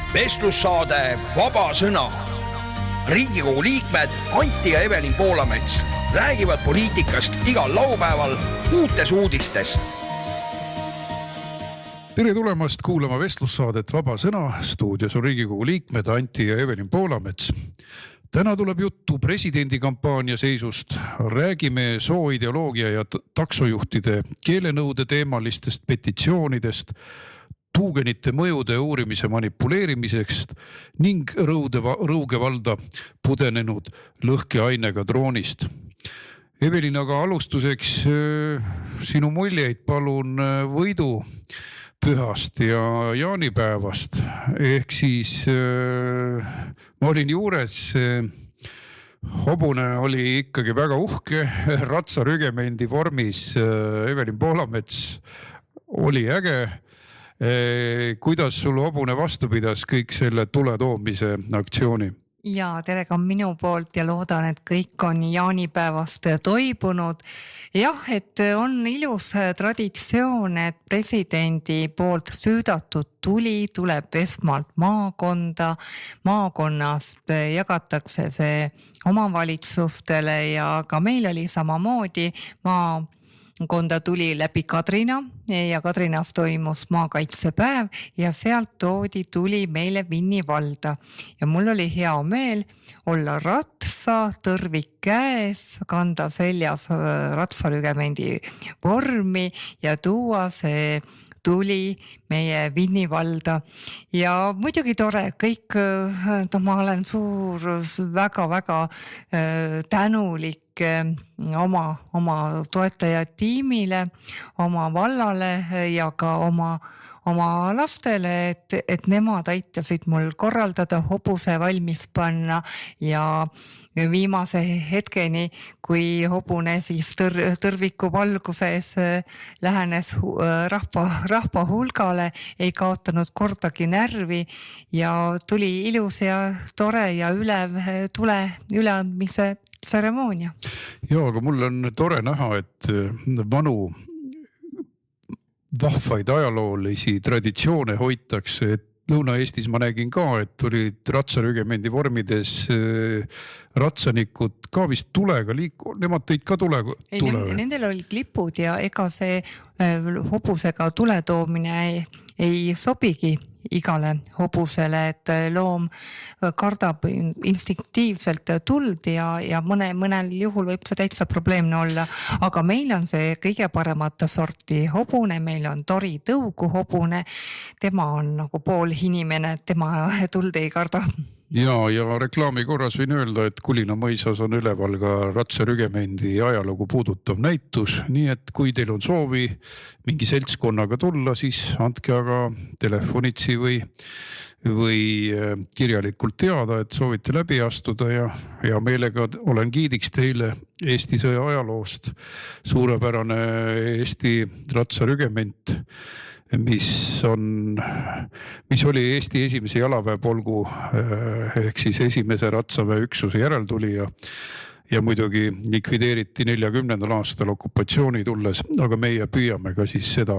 Vestlussaade Vaba sõna. Riigikogu liikmed Antti ja Evelin Poolamets räägivad poliitikast igal laupäeval uutes uudistes. Tere tulemast kuulama vestlussaadet Vaba sõna. Stuudios on Riigikogu liikmed Antti ja Evelin Poolamets. Täna tuleb juttu presidendikampaania seisust. Räägime sooideoloogia ja taksojuhtide keelenõude teemalistest petitsioonidest, tuugenite mõjude uurimise manipuleerimisest ning Rõuge valda pudenenud lõhkeainega droonist. Evelin, aga alustuseks sinu muljeid palun võidupühast ja jaanipäevast. Ehk siis ma olin juures, hobune oli ikkagi väga uhke, ratsarügemendi vormis. Evelin Poolamets oli äge. Kuidas sul hobune vastu pidas kõik selle tule toomise aktsiooni? Ja tere ka minu poolt ja loodan, et kõik on jaanipäevast toibunud. Jah, et on ilus traditsioon, et presidendi poolt süüdatud tuli tuleb esmalt maakonda. Maakonnast jagatakse see omavalitsustele ja ka meil oli samamoodi maakonda tuli läbi Kadrina ja Kadrinas toimus maakaitsepäev ja sealt toodi tuli meile Vinni valda. Ja mul oli hea meel olla ratsa, tõrvik käes, kanda seljas ratsarügemendi vormi ja tuua see tuli meie Vinni valda. Ja muidugi tore, kõik, ma olen väga tänulik oma toetajatiimile, oma vallale ja ka oma lastele, et nemad aitasid mul korraldada, hobuse valmis panna ja viimase hetkeni, kui hobune siis tõrviku valguses lähenes rahva hulgale, ei kaotanud kordagi närvi ja tuli ilus ja tore ja tule üleandmise tseremoonia. Joo, aga mul on tore näha, et vanu vahvaid ajaloolisi traditsioone hoitakse, et Lõuna-Eestis ma nägin ka, et olid ratsarügemendi vormides ratsanikud ka vist tulega nemad tõid ka tule. Nendel olid lipud ja ega see hobusega tule toomine ei sobigi igale hobusele, et loom kardab instinktiivselt tuld ja mõnel juhul võib see täitsa probleemne olla, aga meil on see kõige paremat sorti hobune, meil on Tori tõugu hobune, tema on nagu pool inimene, tema tuld ei karda. Ja reklaami korras võin öelda, et Kulina mõisas on üleval ka ratsarügemendi ajalugu puudutav näitus, nii et kui teil on soovi mingi seltskonnaga tulla, siis andke aga telefonitsi või kirjalikult teada, et soovite läbi astuda ja meelega olen giidiks teile Eesti sõja ajaloost. Suurepärane Eesti ratsarügement, mis oli Eesti esimese jalaväepolgu ehk siis esimese ratsaväe üksuse järeltulija ja muidugi likvideeriti 40. aastal okupatsiooni tulles, aga meie püüame ka siis seda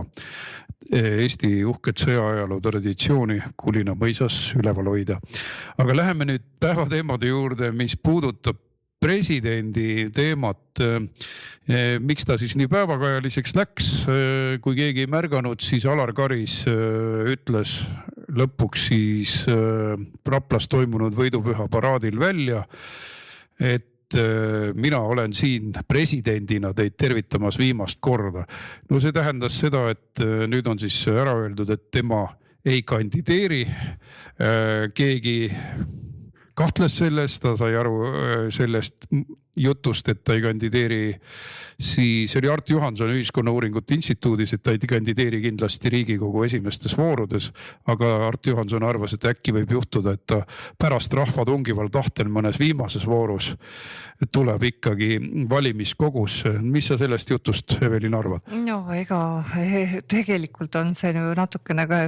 Eesti uhket sõjaajaloo traditsiooni Kulina mõisas üleval hoida. Aga läheme nüüd päevateemade juurde, mis puudutab presidendi teemat. Miks ta siis nii päevakajaliseks läks? Kui keegi ei märganud, siis Alar Karis ütles lõpuks siis Raplas toimunud võidupüha paraadil välja, et mina olen siin presidendina teid tervitamas viimast korda. No see tähendas seda, et nüüd on siis ära öeldud, et tema ei kandideeri. Keegi kahtles sellest, ta sai aru sellest jutust, et ta ei kandideeri, siis oli Art Juhanson Ühiskonnauuringute Instituudis, et ta ei kandideeri kindlasti Riigikogu esimestes voorudes, aga Art Juhanson arvas, et äkki võib juhtuda, et ta pärast rahva tungival tahtel mõnes viimases voorus tuleb ikkagi valimiskogus. Mis sa sellest jutust, Evelin, arvad? No ega tegelikult on see natuke nagu,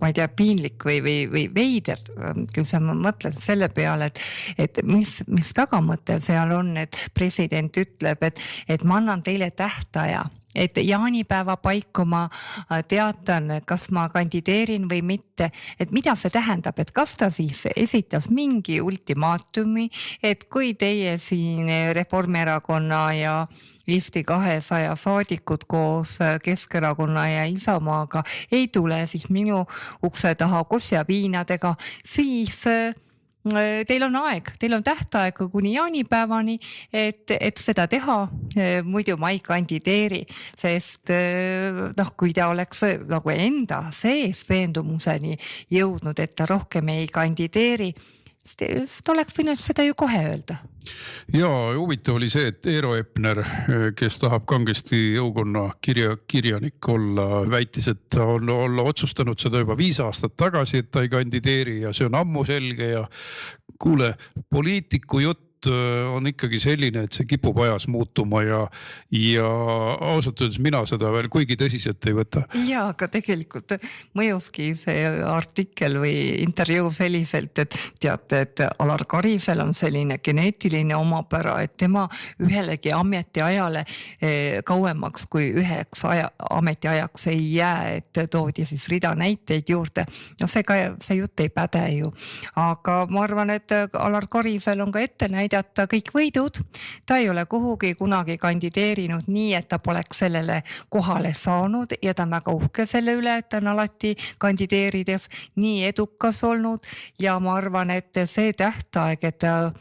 ma ei tea, piinlik või veider, kui sa mõtled selle peale, et mis tagamõte seal on, et president ütleb, et ma annan teile tähtaja, et jaanipäeva paiku ma teatan, kas ma kandideerin või mitte, et mida see tähendab, et kas ta siis esitas mingi ultimaatumi, et kui teie siin Reformierakonna ja Eesti 200 saadikud koos Keskerakonna ja Isamaaga ei tule siis minu ukse taha kosjaviinadega, siis teil on aeg, teil on tähtaeg kuni jaanipäevani, et seda teha, muidu ma ei kandideeri, sest kui ta oleks nagu enda sees veendumuseni jõudnud, et ta rohkem ei kandideeri, siis ta oleks võinud seda ju kohe öelda. Ja huvitav oli see, et Eero Epner, kes tahab kangesti jõukonna kirjanik olla, väitis, et ta on olla otsustanud seda juba 5 aastat tagasi, et ta ei kandideeri ja see on ammu selge ja kuule, poliitiku jutt on ikkagi selline, et see kipub ajas muutuma ja ausalt öeldes mina seda veel kuigi tõsiselt ei võta. Ja, aga tegelikult mõjuski see artikkel või intervjuu selliselt, et teate, et Alar Karisel on selline geneetiline omapära, et tema ühelegi ametiajale kauemaks kui 1 ametiajaks ei jää, et toodi siis rida näiteid juurde. No see jutt ei päde ju. Aga ma arvan, et Alar Karisel on ka ette näidata kõik võidud. Ta ei ole kuhugi kunagi kandideerinud nii, et ta poleks sellele kohale saanud ja ta on väga uhke selle üle, et ta on alati kandideerides nii edukas olnud ja ma arvan, et see tähtaeg, et ta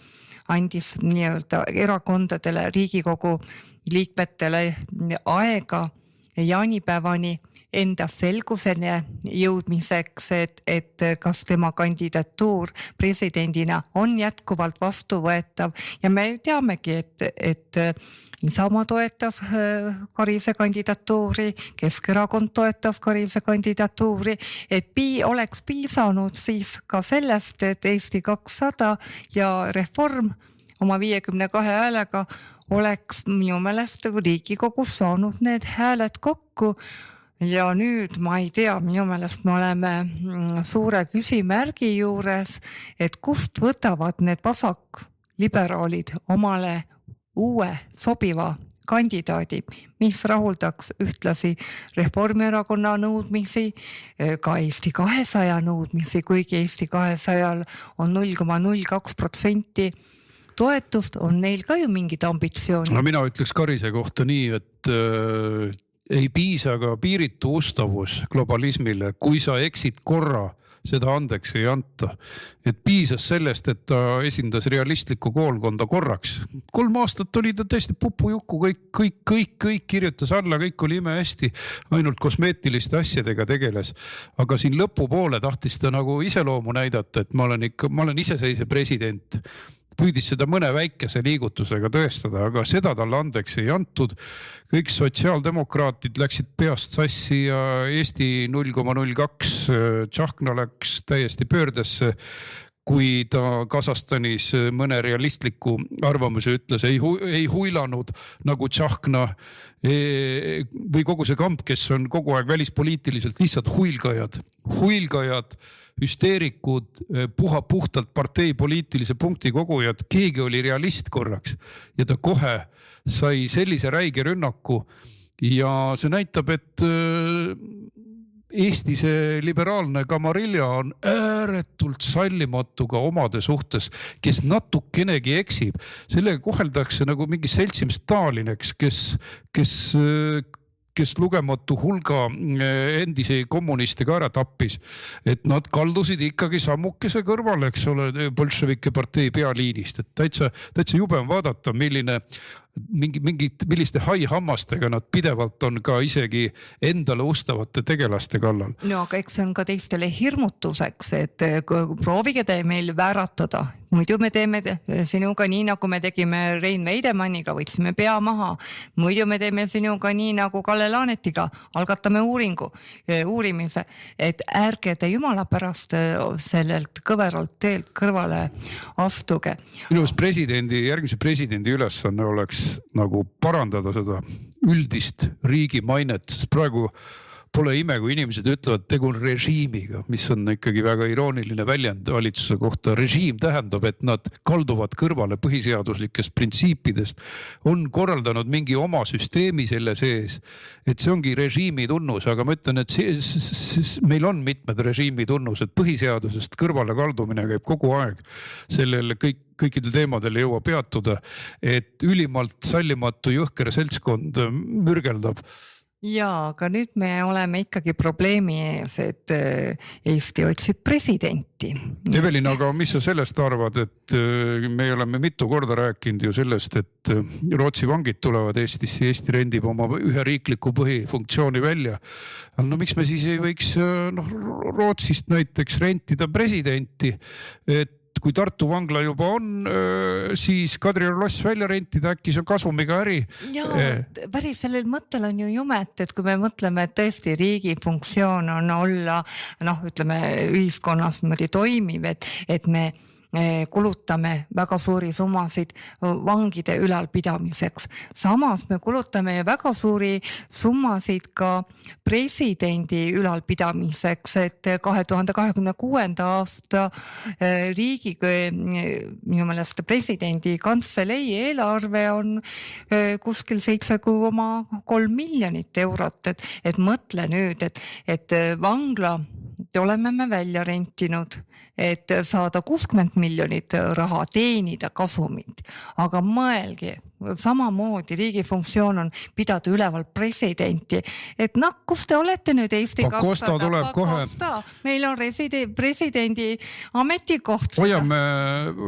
andis nii-öelda erakondadele, Riigikogu liikmetele aega jaanipäevani enda selgusele jõudmiseks, et kas tema kandidatuur presidendina on jätkuvalt vastuvõetav ja me teamegi, et Isamaa toetas Karise kandidatuuri, Keskerakond toetas Karise kandidatuuri, et oleks piisanud siis ka sellest, et Eesti 200 ja Reform oma 52 häälega oleks minu meelest Riigikogus saanud need hääled kokku. Ja nüüd ma ei tea, minu meelest me oleme suure küsimärgi juures, et kust võtavad need vasakliberaalid omale uue sobiva kandidaadi, mis rahuldaks ühtlasi Reformierakonna nõudmisi, ka Eesti 200 nõudmisi, kuigi Eesti 200 on 0,02% toetust, on neil ka ju mingid ambitsioonid. No mina ütleks Karise kohta nii, et ei piisa ka piiritu ustavus globalismile, kui sa eksid korra, seda andeks ei anta. Et piisas sellest, et ta esindas realistlikku koolkonda korraks. 3 aastat oli ta tõesti pupujuku, kõik kirjutas alla, kõik oli ime hästi, ainult kosmeetiliste asjadega tegeles. Aga siin lõpupoole tahtis ta nagu iseloomu näidata, et ma olen iseseisev president. Püüdis seda mõne väikese liigutusega tõestada, aga seda tal andeks ei antud. Kõik sotsiaaldemokraatid läksid peast sassi ja Eesti 0,02 Tšahkna läks täiesti pöördesse, kui ta Kasahstanis mõne realistliku arvamuse ütles, ei huilanud nagu Tšahkna või kogu see kamp, kes on kogu aeg välispoliitiliselt lihtsalt huilgajad, hüsteerikud, puhtalt partei poliitilise punkti kogujad, keegi oli realist korraks ja ta kohe sai sellise räige rünnaku ja see näitab, et Eesti see liberaalne kamarilja on ääretult sallimatu ka omade suhtes, kes natukenegi eksib. Sellega koheldakse nagu mingi seltsim Stalineks, kes lugematu hulga endisi kommuniste ka ära tappis, et nad kaldusid ikkagi sammukese kõrvale, eks ole, bolševike partei pealiinist, et täitsa jube on vaadata, milliste haihammastega nad pidevalt on ka isegi endale ustavate tegelaste kallal. No aga eks see on ka teistele hirmutuseks, et proovige te meil vääratada. Muidu me teeme sinuga nii, nagu me tegime Rein Veidemanniga, võtsime pea maha. Muidu me teeme sinuga nii, nagu Kalle Laanetiga, algatame uurimise, et ärge te jumala pärast sellelt kõveralt teelt kõrvale astuge. Minu järgmise presidendi ülesanne oleks nagu parandada seda üldist riigi mainet, sest praegu pole ime, kui inimesed ütlevad, tegu on režiimiga, mis on ikkagi väga irooniline väljend valitsuse kohta. Režiim tähendab, et nad kalduvad kõrvale põhiseaduslikest printsiipidest, on korraldanud mingi oma süsteemi selle sees, et see ongi režiimi tunnus, aga ma ütlen, et meil on mitmed režiimi tunnused, põhiseadusest kõrvale kaldumine käib kogu aeg, sellele kõikidel teemadel ei jõua peatuda, et ülimalt sallimatu jõhker seltskond mürgeldab. Jaa, aga nüüd me oleme ikkagi probleemi ees, et Eesti otsib presidenti. Evelin, aga mis sa sellest arvad, et me oleme mitu korda rääkinud ju sellest, et Rootsi vangid tulevad Eestisse, Eesti rendib oma ühe riikliku põhifunktsiooni välja. No miks me siis ei võiks Rootsist näiteks rentida presidenti, et kui Tartu vangla juba on, siis Kadrioru loss välja rentida, äkki see on kasumiga äri. Jaa, päris sellel mõttel on ju jumet, et kui me mõtleme, et tõesti riigi funktsioon on olla, ütleme ühiskonnas niimoodi toimiv, et me kulutame väga suuri summasid vangide ülalpidamiseks. Samas me kulutame väga suuri summasid ka presidendi ülalpidamiseks, et 2026. aasta riigi minu meelest presidendi kantselei eelarve on kuskil 7,3 miljonit eurot, et mõtle nüüd, et vangla oleme me välja rentinud, et saada 60 miljonit raha, teenida kasumit, aga mõelge, samamoodi riigi funktsioon on pidada üleval presidenti, et kus te olete nüüd Eesti Pakosta tuleb kohe. Meil on presidendi ametikoht.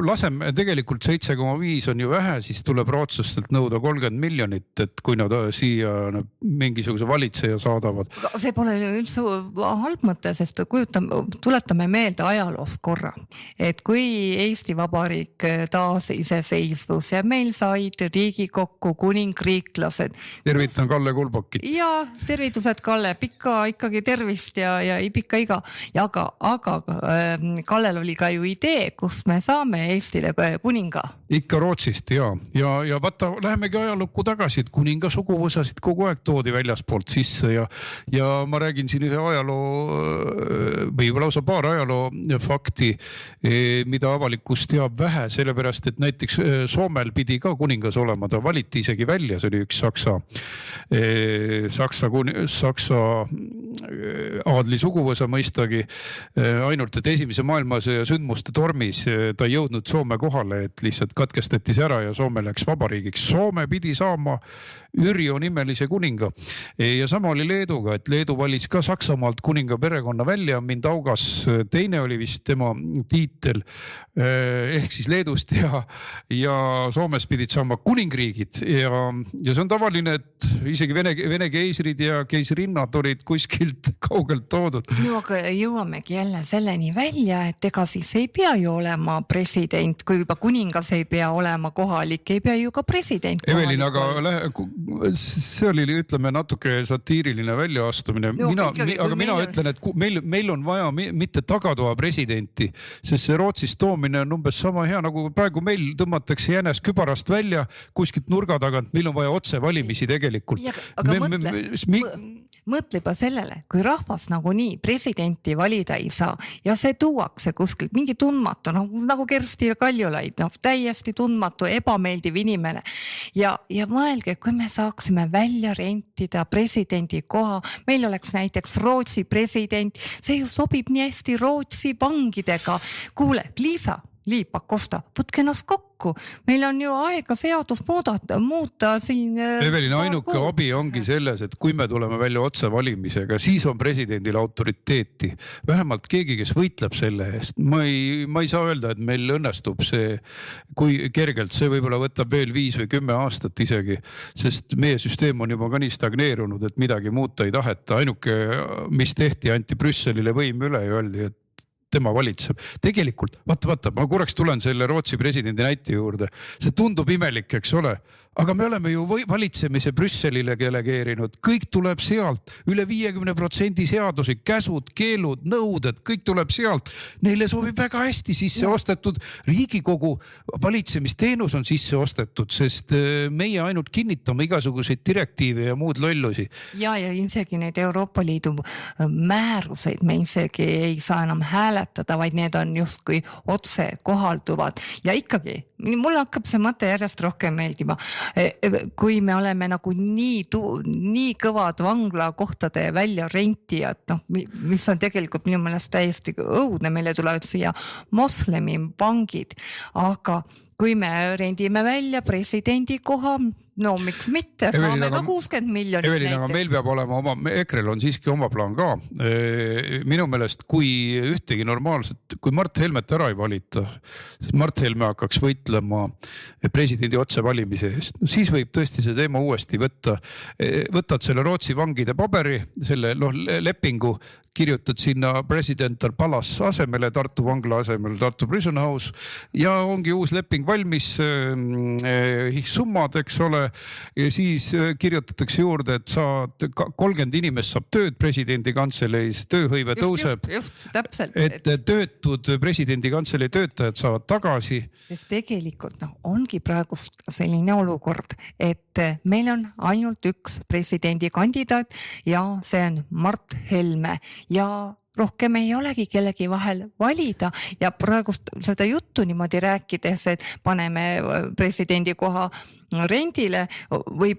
Laseme tegelikult 7,5 on ju vähe, siis tuleb rootslastelt nõuda 30 miljonit, et kui nad siia mingisuguse valitseja saadavad. See pole üldse halb mõte, sest tuletame meelde ajaloost korra, et kui Eesti Vabariik taas iseseisvus ja meil said Riigikokku kuningriiklased. Tervitan Kalle Kulbakit. Ja tervitused Kalle, pikka ikkagi tervist ja pikka iga. Aga Kallel oli ka ju idee, kus me saame Eestile kuninga. Ikka Rootsist, ja vaata, lähemegi ajalukku tagasi, et kuninga suguvõsasid kogu aeg toodi väljaspoolt sisse ja ma räägin siin ühe ajaloo või lausa paar ajaloo fakti, mida avalikkus teab vähe, sellepärast, et näiteks Soomel pidi ka kuningas olema, ta valiti isegi välja, see oli üks Saksa aadli suguvõsa mõistagi, ainult et esimese maailmasõja sündmuste tormis ta ei jõudnud Soome kohale, et lihtsalt katkestati see ära ja Soome läks vabariigiks. Soome pidi saama Yrjö nimelise kuninga ja sama oli Leeduga, et Leedu valis ka Saksamaalt kuninga perekonna välja, Mindaugas teine oli vist tema tiitel ehk siis Leedust ja Soomes pidid saama kuningriigid ja see on tavaline, et isegi Vene keisrid ja keisrinnad olid kuskilt kaugelt toodud. No aga jõuamegi jälle selleni välja, et ega siis ei pea ju olema president, kui juba kuningas ei pea olema kohalik, ei pea ju ka president kohalik. Evelin, aga see oli, ütleme, natuke satiiriline väljaastumine. Mina ütlen, et meil on vaja mitte tagatoa presidenti, sest see Rootsist toomine on umbes sama hea, nagu praegu meil tõmmatakse jänes kübarast välja kuskilt nurga tagant, meil on vaja otse valimisi tegelikult. Aga mõtle juba sellele, kui rahvas nagunii presidenti valida ei saa ja see tuuakse kuskilt mingi tundmatu, nagu Kersti Kaljulaid, täiesti tundmatu, ebameeldiv inimene. Ja mõelge, kui me saaksime välja rentida presidendi koha, meil oleks näiteks Rootsi president, see ju sobib nii hästi Rootsi vangidega. Kuule, Liisa Pakosta, võtke ennast kokku. Meil on ju aega seadust muuta siin. Evelin, ainuke abi ongi selles, et kui me tuleme välja otse valimisega, siis on presidendil autoriteeti. Vähemalt keegi, kes võitleb selle eest. Ma ei saa öelda, et meil õnnestub see, kui kergelt see võib-olla võtab veel 5 või 10 aastat isegi, sest meie süsteem on juba ka nii stagneerunud, et midagi muuta ei taheta. Ainuke, mis tehti, anti Brüsselile võim üle ja öeldi, et tema valitseb. Tegelikult, vaata, ma korraks tulen selle Rootsi presidendi näite juurde. See tundub imelik, eks ole, aga me oleme ju valitsemise Brüsselile delegeerinud. Kõik tuleb sealt, üle 50% seadusi, käsud, keelud, nõuded, kõik tuleb sealt. Neile sobib väga hästi sisse ostetud. Riigikogu valitsemisteenus on sisse ostetud, sest meie ainult kinnitame igasuguseid direktiive ja muud lollusi. Ja isegi need Euroopa Liidu määruseid me isegi ei saa enam hääletada, vaid need on justkui otse kohalduvad. Ja ikkagi, mulle hakkab see mõte järjest rohkem meeldima. Kui me oleme nagu nii kõvad vanglakohtade välja rentijad, mis on tegelikult minu meelest täiesti õudne, meile tulevad siia moslemi pangid, aga kui me rendime välja presidendi koha, no miks mitte, saame ka 60 miljonit Evelin, aga meil peab olema EKRE-l on siiski oma plaan ka. Minu meelest, kui ühtegi normaalset, kui Mart Helmet ära ei valita, siis Mart Helme hakkaks võitlema presidendi otsevalimise eest. Siis võib tõesti see teema uuesti võtta. Võtad selle Rootsi vangide paberi, selle lepingu, kirjutad sinna Presidential Palace asemele, Tartu vangla asemele, Tartu Prison House ja ongi uus leping valmis, summad, eks ole, ja siis kirjutatakse juurde, et 30 inimest saab tööd presidendi kantseleis, tööhõive tõuseb, just, täpselt. et töötud presidendi kantseleis töötajad saavad tagasi. Sest tegelikult ongi praegu selline olukord, et meil on ainult üks presidendikandidaat ja see on Mart Helme ja rohkem ei olegi kellegi vahel valida ja praegu seda juttu niimoodi rääkides, et paneme presidendi koha rendile või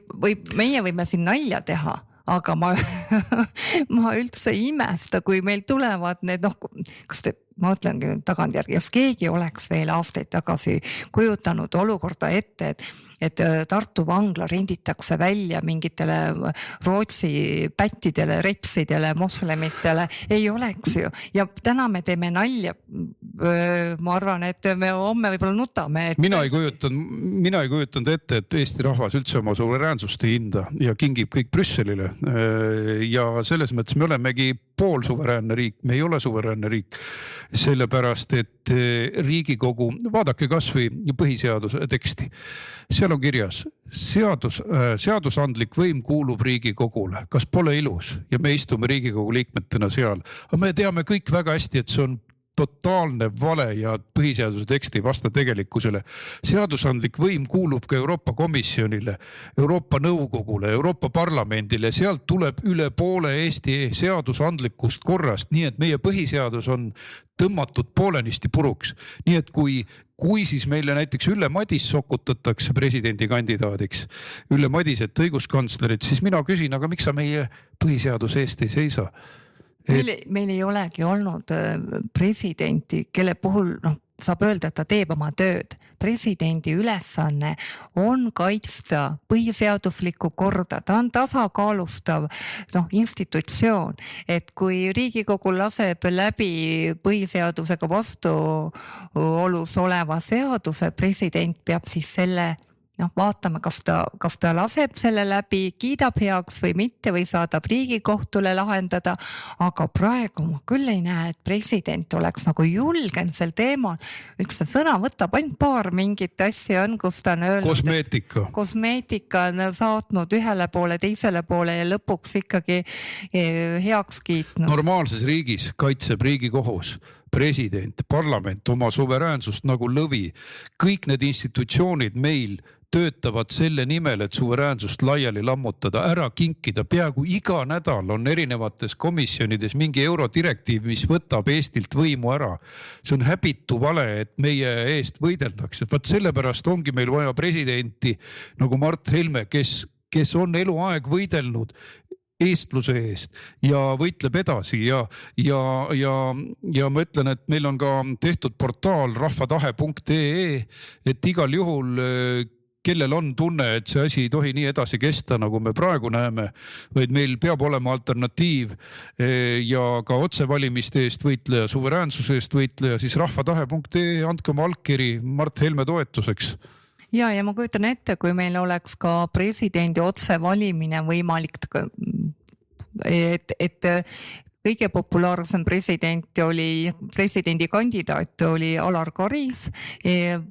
meie võime siin nalja teha. Aga ma üldse imesta, kui meil tulevad need, ma mõtlengi tagantjärgi, jos keegi oleks veel aastaid tagasi kujutanud olukorda ette, et Tartu vangla renditakse välja mingitele Rootsi pättidele, retsidele, moslemitele, ei oleks ju. Ja täna me teeme nalja. Ma arvan, et me homme võib-olla nutame. Mina ei kujutanud ette, et Eesti rahvas üldse oma suveräänsust ei hinda ja kingib kõik Brüsselile. Ja selles mõttes me olemegi poolsuveräänne riik, me ei ole suveräänne riik. Sellepärast, et Riigikogu, vaadake kas või põhiseaduse teksti. Seal on kirjas, seadusandlik võim kuulub Riigikogule. Kas pole ilus? Ja me istume Riigikogu liikmetena seal. Aga me teame kõik väga hästi, et see on totaalne vale ja põhiseaduse tekst ei vasta tegelikkusele. Seadusandlik võim kuulub ka Euroopa Komisjonile, Euroopa Nõukogule, Euroopa Parlamendile. Sealt tuleb üle poole Eesti seadusandlikust korrast, nii et meie põhiseadus on tõmmatud poolenisti puruks. Nii et kui siis meile näiteks Ülle Madis sokutatakse presidendikandidaadiks, Ülle Madiset õiguskantslerit, siis mina küsin, aga miks sa meie põhiseaduse eest ei seisa? Meil ei olegi olnud presidenti, kelle puhul saab öelda, et ta teeb oma tööd. Presidendi ülesanne on kaitsta põhiseaduslikku korda, ta on tasakaalustav institutsioon, et kui Riigikogu laseb läbi põhiseadusega vastuolus oleva seaduse, president peab siis selle vaatame, kas ta laseb selle läbi, kiidab heaks või mitte või saadab Riigikohtule lahendada, aga praegu ma küll ei näe, et president oleks nagu julgen sel teemal. Üks sõna võtab ainult paar mingit asja on, kus ta on öelnud. Kosmeetika on saatnud ühele poole, teisele poole ja lõpuks ikkagi heaks kiitnud. Normaalses riigis kaitseb Riigikohus, president, parlament oma suveräänsust nagu lõvi. Kõik need institutsioonid meil töötavad selle nimel, et suveräänsust laiali lammutada, ära kinkida. Peaaegu iga nädal on erinevates komisjonides mingi eurodirektiiv, mis võtab Eestilt võimu ära. See on häbitu vale, et meie eest võideldakse. Vaat sellepärast ongi meil vaja presidenti nagu Mart Helme, kes on eluaeg võidelnud eestluse eest ja võitleb edasi ja ma ütlen, et meil on ka tehtud portaal rahvatahe.ee, et igal juhul kellel on tunne, et see asi ei tohi nii edasi kesta, nagu me praegu näeme, vaid meil peab olema alternatiiv ja ka otsevalimiste eest võitleja, suveräänsuse eest võitleja, siis rahvatahe.ee, andke oma allkiri Mart Helme toetuseks. Ja ma kujutan ette, kui meil oleks ka presidendi otsevalimine võimalik, et kõige populaarsem presidendikandidaat oli Alar Karis,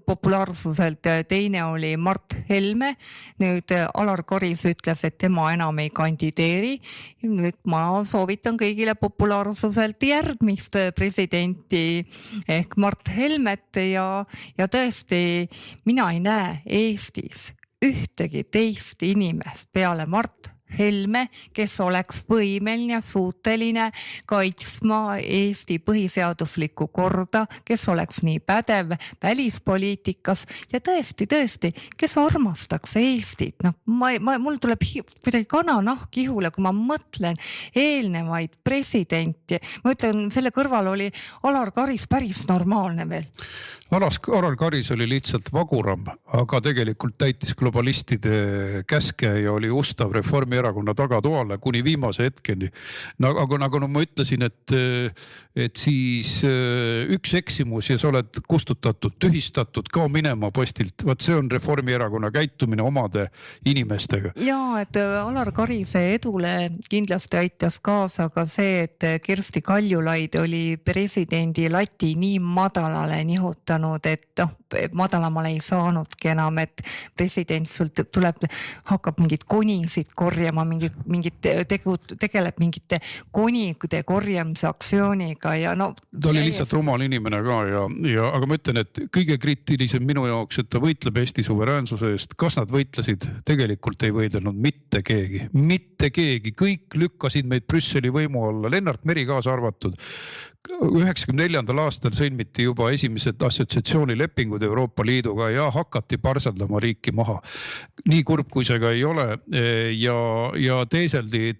populaarsuselt teine oli Mart Helme. Nüüd Alar Karis ütles, et tema enam ei kandideeri. Nüüd ma soovitan kõigile populaarsuselt järgmist presidenti ehk Mart Helmet ja tõesti mina ei näe Eestis ühtegi teist inimest peale Mart Helme, kes oleks võimeline ja suuteline kaitsma Eesti põhiseaduslikku korda, kes oleks nii pädev välispoliitikas ja tõesti, kes armastaks Eestit. No, mul tuleb kuidagi kananahk ihule, kui ma mõtlen eelnevaid presidenti. Ma ütlen, selle kõrval oli Alar Karis päris normaalne veel. Alar Karis oli lihtsalt vaguram, aga tegelikult täitis globalistide käske ja oli ustav Reformierakonna tagatoale kuni viimase hetkeni. Aga nagu ma ütlesin, et siis üks eksimus ja sa oled kustutatud, tühistatud, kao minema postilt. Vaat see on Reformierakonna käitumine omade inimestega. Jaa, et Alar Karise edule kindlasti aitas kaasa ka see, et Kersti Kaljulaid oli presidendi lati nii madalale nihutanud, et madalamale ei saanudki enam, et president sult hakkab mingid konisid korjama, tegeleb mingite konide korjamise aktsiooniga ja no. Ta oli lihtsalt rumal inimene ka aga ma ütlen, et kõige kriitilisem minu jaoks, et ta võitleb Eesti suveräänsuse eest. Kas nad võitlesid? Tegelikult ei võidelnud mitte keegi. Kõik lükkasid meid Brüsseli võimu alla, Lennart Meri kaasa arvatud. 94. aastal sõlmiti juba esimesed assotsiatsioonilepingud Euroopa Liiduga ja hakati parsaldama riiki maha. Nii kurb kui see ka ei ole ja teeseldi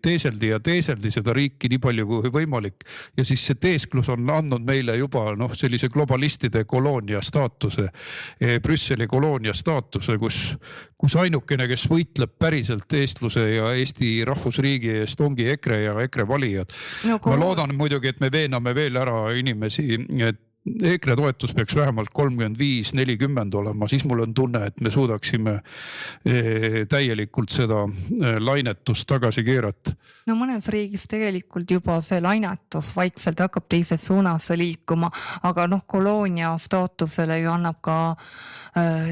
seda riiki nii palju kui võimalik. Ja siis see teesklus on andnud meile juba sellise globalistide koloonia staatuse, Brüsseli koloonia staatuse, kus ainukene, kes võitleb päriselt eestluse ja Eesti rahvusriigi eest ongi EKRE ja EKRE valijad. Ma loodan muidugi, et me veename veel ära inimesi, et EKRE toetus peaks vähemalt 35-40 olema, siis mul on tunne, et me suudaksime täielikult seda lainetust tagasi keerata. No mõnes riigis tegelikult juba see lainetus vaikselt hakkab teises suunas liikuma, aga koloonia staatusele ju annab ka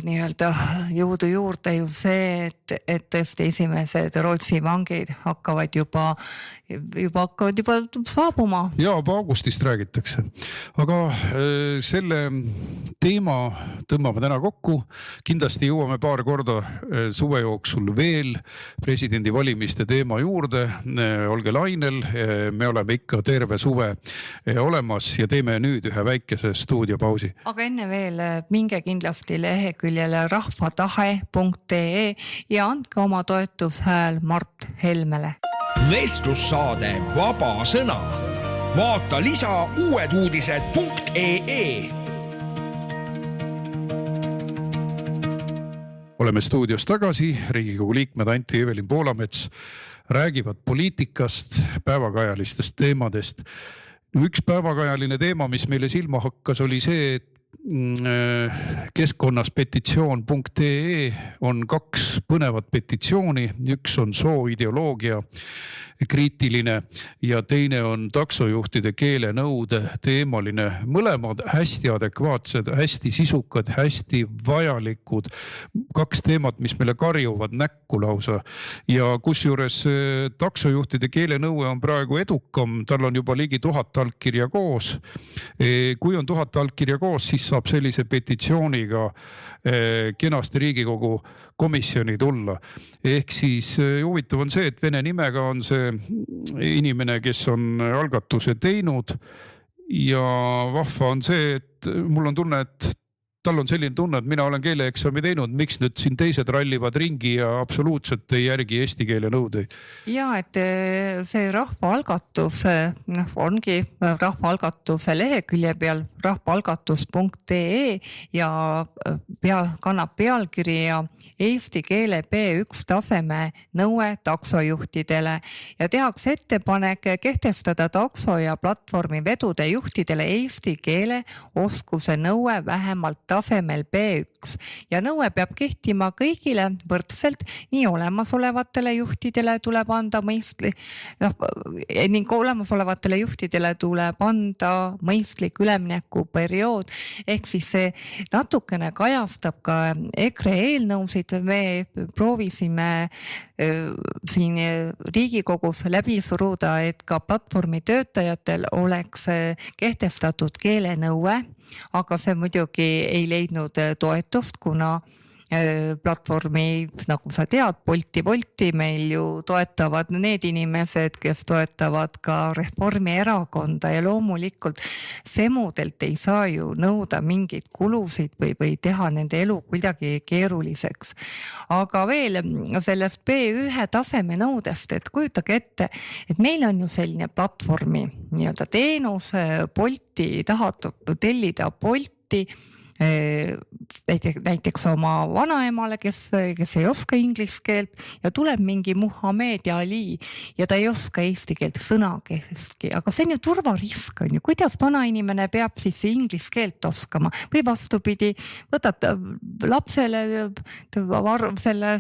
nii-öelda jõudu juurde ju see, et tõesti esimesed Rootsi vangid hakkavad juba saabuma. Jaa, augustist räägitakse. Aga selle teema tõmbame täna kokku. Kindlasti jõuame paar korda suve jooksul veel presidendi valimiste teema juurde. Olge lainel, me oleme ikka terve suve olemas ja teeme nüüd ühe väikese stuudiopausi. Aga enne veel minge kindlasti leheküljele rahvatahe.ee ja andke oma toetushääl Mart Helmele. Vestlussaade Vaba sõna. Vaata lisa uueduudised.ee. Oleme stuudios tagasi, Riigikogu liikmed Anti ja Evelin Poolamets räägivad poliitikast, päevakajalistest teemadest. Üks päevakajaline teema, mis meile silma hakkas, oli see, et keskkonnas petitsioon.ee on 2 põnevat petitsiooni. Üks on sooideoloogia kriitiline ja teine on taksojuhtide keelenõude teemaline. Mõlemad hästi adekvaatsed, hästi sisukad, hästi vajalikud. 2 teemat, mis meile karjuvad näkku lausa. Ja kusjuures taksojuhtide keelenõue on praegu edukam. Tal on juba ligi 1000 allkirja koos. Kui on 1000 allkirja koos, siis saab sellise petitsiooniga kenasti Riigikogu komisjoni tulla. Ehk siis huvitav on see, et vene nimega on see inimene, kes on algatuse teinud ja vahva on see, et mul on tunne, et tal on selline tunne, et mina olen keeleeksami teinud, miks nüüd siin teised rallivad ringi ja absoluutselt ei järgi eesti keele nõudeid. Ja, et see rahvaalgatus ongi rahvaalgatuse lehekülje peal rahvaalgatus.ee ja kannab pealkirja Eesti keele B1 taseme nõue taksojuhtidele ja tehakse ettepanek kehtestada takso ja platvormi vedude juhtidele eesti keele oskuse nõue vähemalt tasemel B1 ja nõue peab kehtima kõigile võrdselt, nii olemasolevatele juhtidele tuleb anda ning olemasolevatele juhtidele tuleb anda mõistlik üleminekuperiood, ehk siis see natukene kajastab ka EKRE eelnõusid. Me proovisime siin Riigikogus läbi suruda, et ka platvormi töötajatel oleks kehtestatud keelenõue, aga see muidugi ei leidnud toetust, kuna platvormi, nagu sa tead, Bolti meil ju toetavad need inimesed, kes toetavad ka Reformierakonda ja loomulikult semudelt ei saa ju nõuda mingeid kulusid või teha nende elu kuidagi keeruliseks. Aga veel sellest B1 taseme nõudest, et kujutage ette, et meil on ju selline platvormi nii-öelda teenus, Bolti, tahad tellida Bolti, näiteks oma vanaemale, kes ei oska inglise keelt ja tuleb mingi Muhamed Ali ja ta ei oska eesti keelt sõnakestki, aga see on ju turvarisk, on ju, kuidas vanainimene peab siis inglise keelt oskama või vastupidi, võtad lapsele selle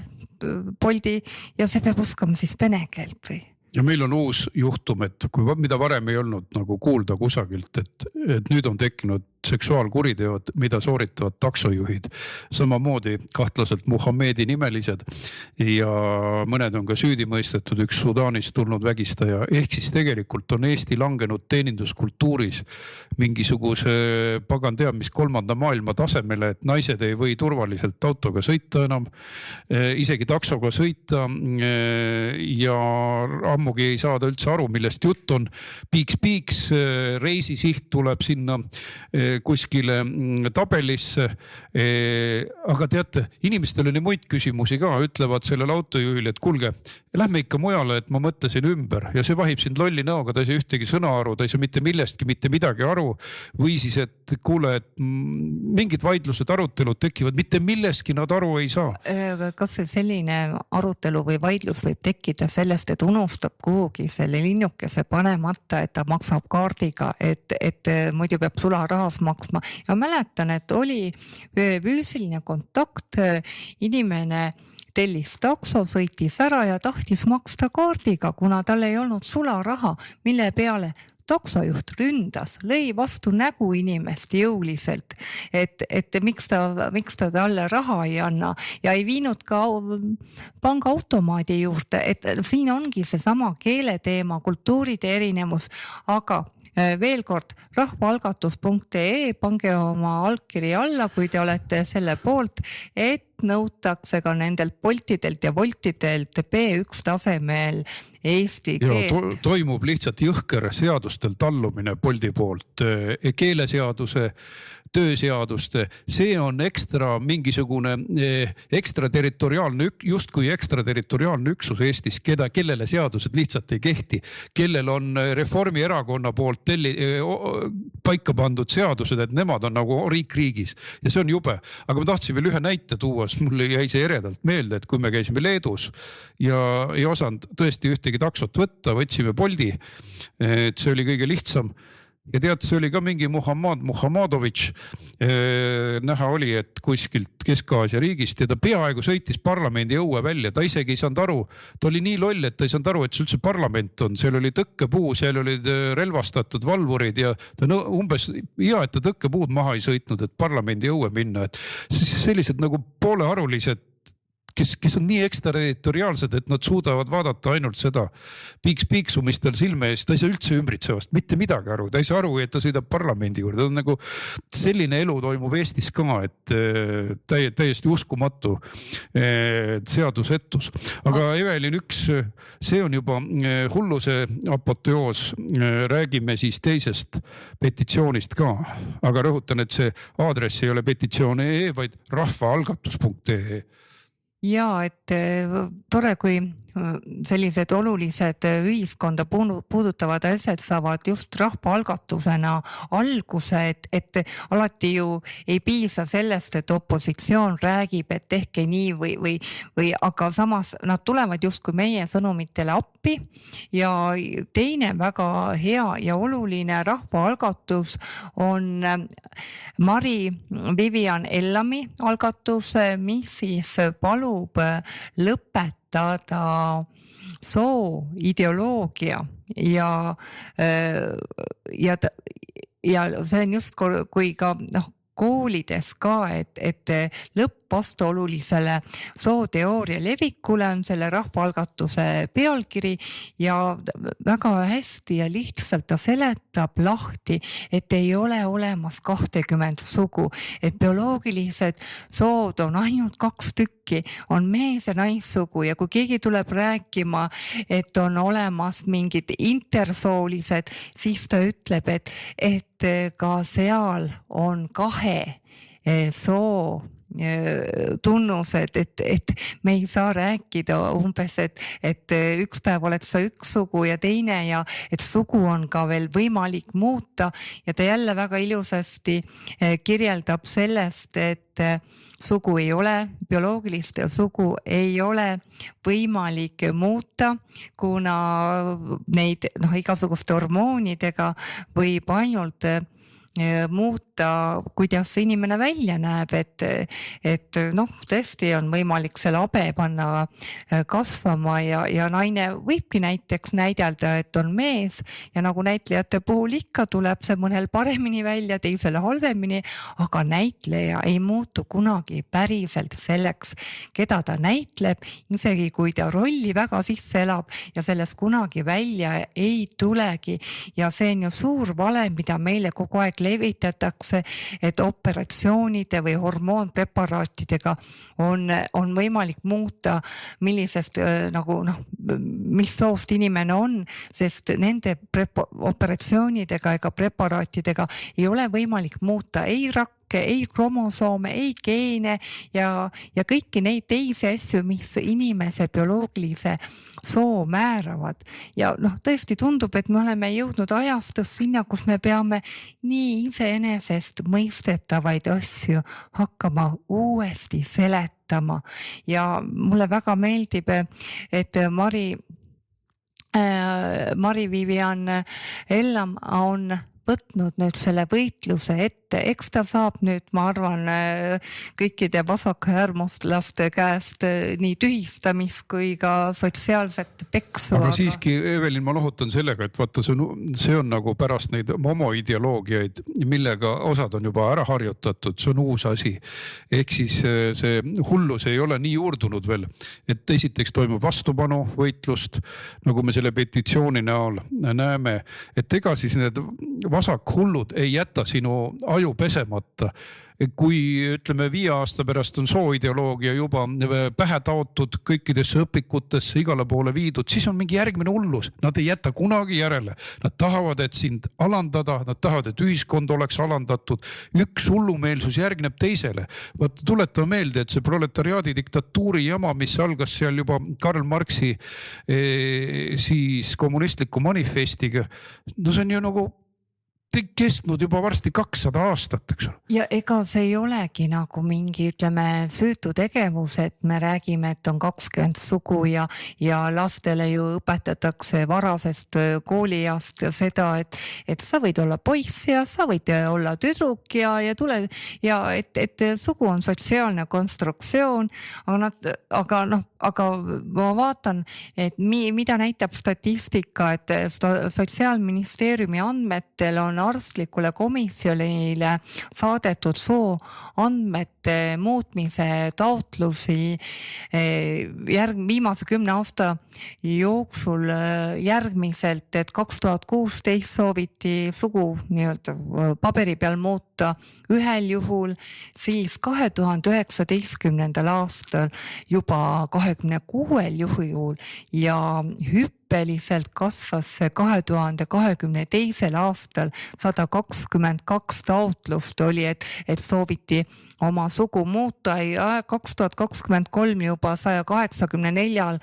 Bolti ja see peab oskama siis vene keelt või? Ja meil on uus juhtum, et mida varem ei olnud nagu kuulda kusagilt, et nüüd on tekkinud seksuaalkuriteod, mida sooritavad taksojuhid. Samamoodi kahtlaselt Muhamedi nimelised ja mõned on ka süüdi mõistetud, üks Sudaanist tulnud vägistaja. Ehk siis tegelikult on Eesti langenud teeninduskultuuris mingisuguse pagan teab mis 3. maailma tasemele, et naised ei või turvaliselt autoga sõita enam, isegi taksoga sõita ja ammugi ei saada üldse aru, millest jutt on. Piiks, reisisiht tuleb sinna kuskile tabelisse, aga teate, inimestel on muid küsimusi ka, ütlevad sellele autojuhile, et kuulge, lähme ikka mujale, et ma mõtlesin ümber ja see vahib sind lolli näoga, ta ei saa ühtegi sõna aru, ta ei saa mitte millestki, mitte midagi aru või siis, et kuule, et mingid vaidlused, arutelud tekivad, mitte millestki nad aru ei saa. Kas selline arutelu või vaidlus võib tekkida sellest, et unustab kuhugi selle linnukese panemata, et ta maksab kaardiga, et muidu peab sularahas maksma ja mäletan, et oli füüsiline kontakt, inimene tellis takso, sõitis ära ja tahtis maksta kaardiga, kuna tal ei olnud sularaha, mille peale taksojuht ründas, lõi vastu nägu inimest jõuliselt, et miks ta talle raha ei anna ja ei viinud ka pangaautomaadi juurde, et siin ongi seesama keeleteema, kultuuride erinevus, aga veel kord, rahvaalgatus.ee, pange oma allkiri alla, kui te olete selle poolt, et nõutakse ka nendelt Boltidelt ja Woltidelt B1 tasemel eesti keelt. Toimub lihtsalt jõhker seadustel tallumine Bolti poolt, keeleseaduse, tööseaduste, see on ekstra mingisugune ekstraterritoriaalne, justkui ekstraterritoriaalne üksus Eestis, kellele seadused lihtsalt ei kehti, kellel on Reformierakonna poolt paika pandud seadused, et nemad on nagu riik riigis ja see on jube. Aga ma tahtsin veel ühe näite tuua, mulle jäi see eredalt meelde, et kui me käisime Leedus ja ei osanud tõesti ühtegi taksot võtta, võtsime Bolti, et see oli kõige lihtsam. Ja tead, see oli ka mingi Muhammadovitš, näha oli, et kuskilt Kesk-Aasia riigist ja ta peaaegu sõitis parlamendi õue välja, ta isegi ei saanud aru, ta oli nii loll, et ta ei saanud aru, et see üldse parlament on, seal oli tõkkepuu, seal olid relvastatud valvurid ja ta umbes hea, et ta tõkkepuud maha ei sõitnud, et parlamendi õue minna, et sellised nagu poolearulised, kes on nii ekstraterritoriaalsed, et nad suudavad vaadata ainult seda piiksumistel silme ees, ta ei saa üldse ümbritsevast mitte midagi aru, ta ei saa aru, et ta sõidab parlamendi juurde, ta on nagu selline elu toimub Eestis ka, et täiesti uskumatu seadusetus. Aga Evelin, see on juba hulluse apoteoos, räägime siis teisest petitsioonist ka, aga rõhutan, et see aadress ei ole petitsioon.ee, vaid rahvaalgatus.ee. Ja, et tore, kui sellised olulised ühiskonda puudutavad asjad saavad just rahvaalgatusena alguse, et alati ju ei piisa sellest, et opositsioon räägib, et tehke nii või aga samas nad tulevad justkui meie sõnumitele appi ja teine väga hea ja oluline rahvaalgatus on Mari Vivian Ellami algatus, mis siis palub lõpetada sooideoloogia ja see on just kui ka koolides ka, et lõppvastuolulisele sooteooria levikule on selle rahvaalgatuse pealkiri ja väga hästi ja lihtsalt ta seletab lahti, et ei ole olemas 20 sugu, et bioloogilised sood on ainult 2 tükki, on mees- ja naissugu ja kui keegi tuleb rääkima, et on olemas mingid intersoolised, siis ta ütleb, et ka seal on 2 soo tunnused, et me ei saa rääkida umbes, et üks päev oled sa üks sugu ja teine ja et sugu on ka veel võimalik muuta ja ta jälle väga ilusasti kirjeldab sellest, et sugu ei ole, bioloogilist sugu ei ole võimalik muuta, kuna neid igasuguste hormoonidega võib ainult muuta, kuidas inimene välja näeb, et tõesti on võimalik selle habe panna kasvama ja naine võibki näiteks näidelda, et on mees ja nagu näitlejate puhul ikka tuleb see mõnel paremini välja, teisele halvemini, aga näitleja ei muutu kunagi päriselt selleks, keda ta näitleb, isegi kui ta rolli väga sisse elab ja sellest kunagi välja ei tulegi ja see on ju suur vale, mida meile kogu aeg levitatakse, et operatsioonide või hormoonpreparaatidega on võimalik muuta, millisest mis soost inimene on, sest nende operatsioonidega ega preparaatidega ei ole võimalik muuta ei rakke, ei kromosoome, ei geene ja kõiki neid teisi asju, mis inimese bioloogilise soo määravad. Ja tõesti tundub, et me oleme jõudnud ajastus sinna, kus me peame nii iseenesest mõistetavaid asju hakkama uuesti seletama. Ja mulle väga meeldib, et Mari Vivian Ellam on võtnud nüüd selle võitluse ette, eks ta saab nüüd, ma arvan, kõikide vasakäärmuslaste käest nii tühistamist kui ka sotsiaalset peksu. Aga siiski, Evelin, ma lohutan sellega, et vaata, see on nagu pärast neid homoideoloogiaid, millega osad on juba ära harjutatud, see on uus asi. Ehk siis see hullus ei ole nii juurdunud veel, et esiteks toimub vastupanu võitlust, nagu me selle petitsiooni näol näeme, et ega siis need vasakhullud ei jäta sinu aju pesemata. Kui ütleme 5 aasta pärast on sooideoloogia juba pähe taotud kõikidesse õpikutesse igale poole viidud, siis on mingi järgmine hullus. Nad ei jäta kunagi järele. Nad tahavad, et sind alandada, nad tahavad, et ühiskond oleks alandatud. Üks hullumeelsus järgneb teisele. Tuletame meelde, et see proletariaadi diktatuuri jama, mis algas seal juba Karl Marxi siis kommunistliku manifestiga, see on ju nagu kestnud juba varsti 200 aastat, eks ole. Ja ega see ei olegi nagu mingi, ütleme, süütu tegevus, et me räägime, et on 20 sugu ja lastele ju õpetatakse varasest kooliast seda, et sa võid olla poiss ja sa võid olla tüdruk ja et sugu on sotsiaalne konstruktsioon, aga ma vaatan, et mida näitab statistika, et Sotsiaalministeeriumi andmetel on arstlikule komisjonile saadetud soo andmete muutmise taotlusi viimase 10 aasta jooksul järgmiselt, et 2016 sooviti sugu nii-öelda paberi peal muuta ühel juhul, siis 2019. aastal juba 26 juhul ja hüppeliselt kasvas see 2022. aastal 122 taotlust oli, et sooviti oma sugu muuta ja 2023 juba 184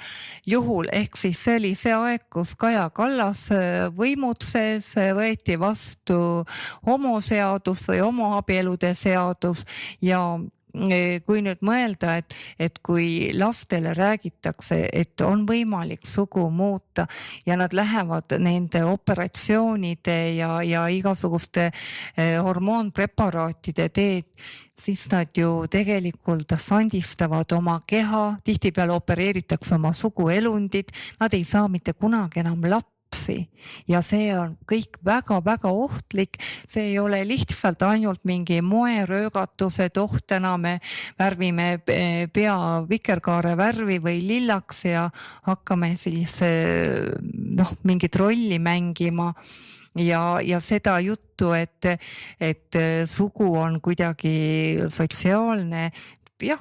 juhul, ehk siis see oli see aeg, kus Kaja Kallas võimutses, võeti vastu homoseadus või homoabielude seadus ja kui nüüd mõelda, et kui lastele räägitakse, et on võimalik sugu muuta ja nad lähevad nende operatsioonide ja igasuguste hormoonpreparaatide teed, siis nad ju tegelikult sandistavad oma keha, tihtipeale opereeritakse oma suguelundid, nad ei saa mitte kunagi enam lapsi ja see on kõik väga-väga ohtlik, see ei ole lihtsalt ainult mingi moeröögatus, et täna me värvime pea vikerkaare värvi või lillaks ja hakkame siis mingit rolli mängima. Ja seda juttu, et sugu on kuidagi sotsiaalne, jah,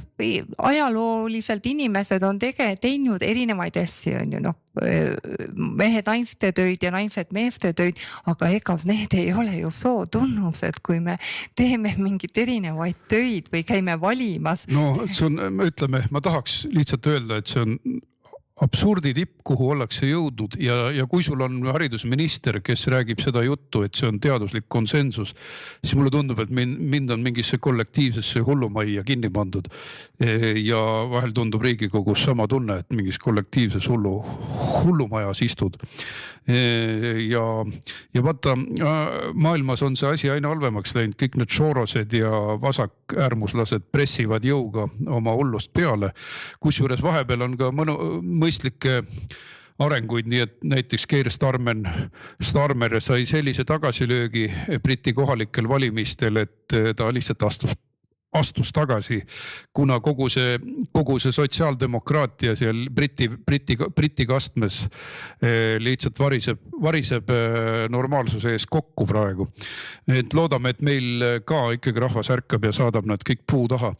ajalooliselt inimesed on teinud erinevaid asju, on ju, mehed naiste töid ja naised meeste töid, aga ega need ei ole ju sootunnused, kui me teeme mingit erinevaid töid või käime valimas. No see on, ütleme, ma tahaks lihtsalt öelda, et see on absurdi tipp, kuhu ollakse jõudnud ja kui sul on haridusminister, kes räägib seda juttu, et see on teaduslik konsensus, siis mulle tundub, et mind on mingisse kollektiivsesse hullumajja kinni pandud. Ja vahel tundub Riigikogus sama tunne, et mingis kollektiivses hullumajas istud. Ja vaata, maailmas on see asi aina halvemaks läinud, kõik need Sorosed ja vasakäärmuslased pressivad jõuga oma hullust peale, kusjuures vahepeal on ka mõistlikke arenguid, nii et näiteks Keir Starmer sai sellise tagasilöögi Briti kohalikel valimistel, et ta lihtsalt astus tagasi, kuna kogu see sotsiaaldemokraatia seal Briti kastmes lihtsalt variseb normaalsuse ees kokku praegu. Et loodame, et meil ka ikkagi rahvas ärkab ja saadab nad kõik puu taha.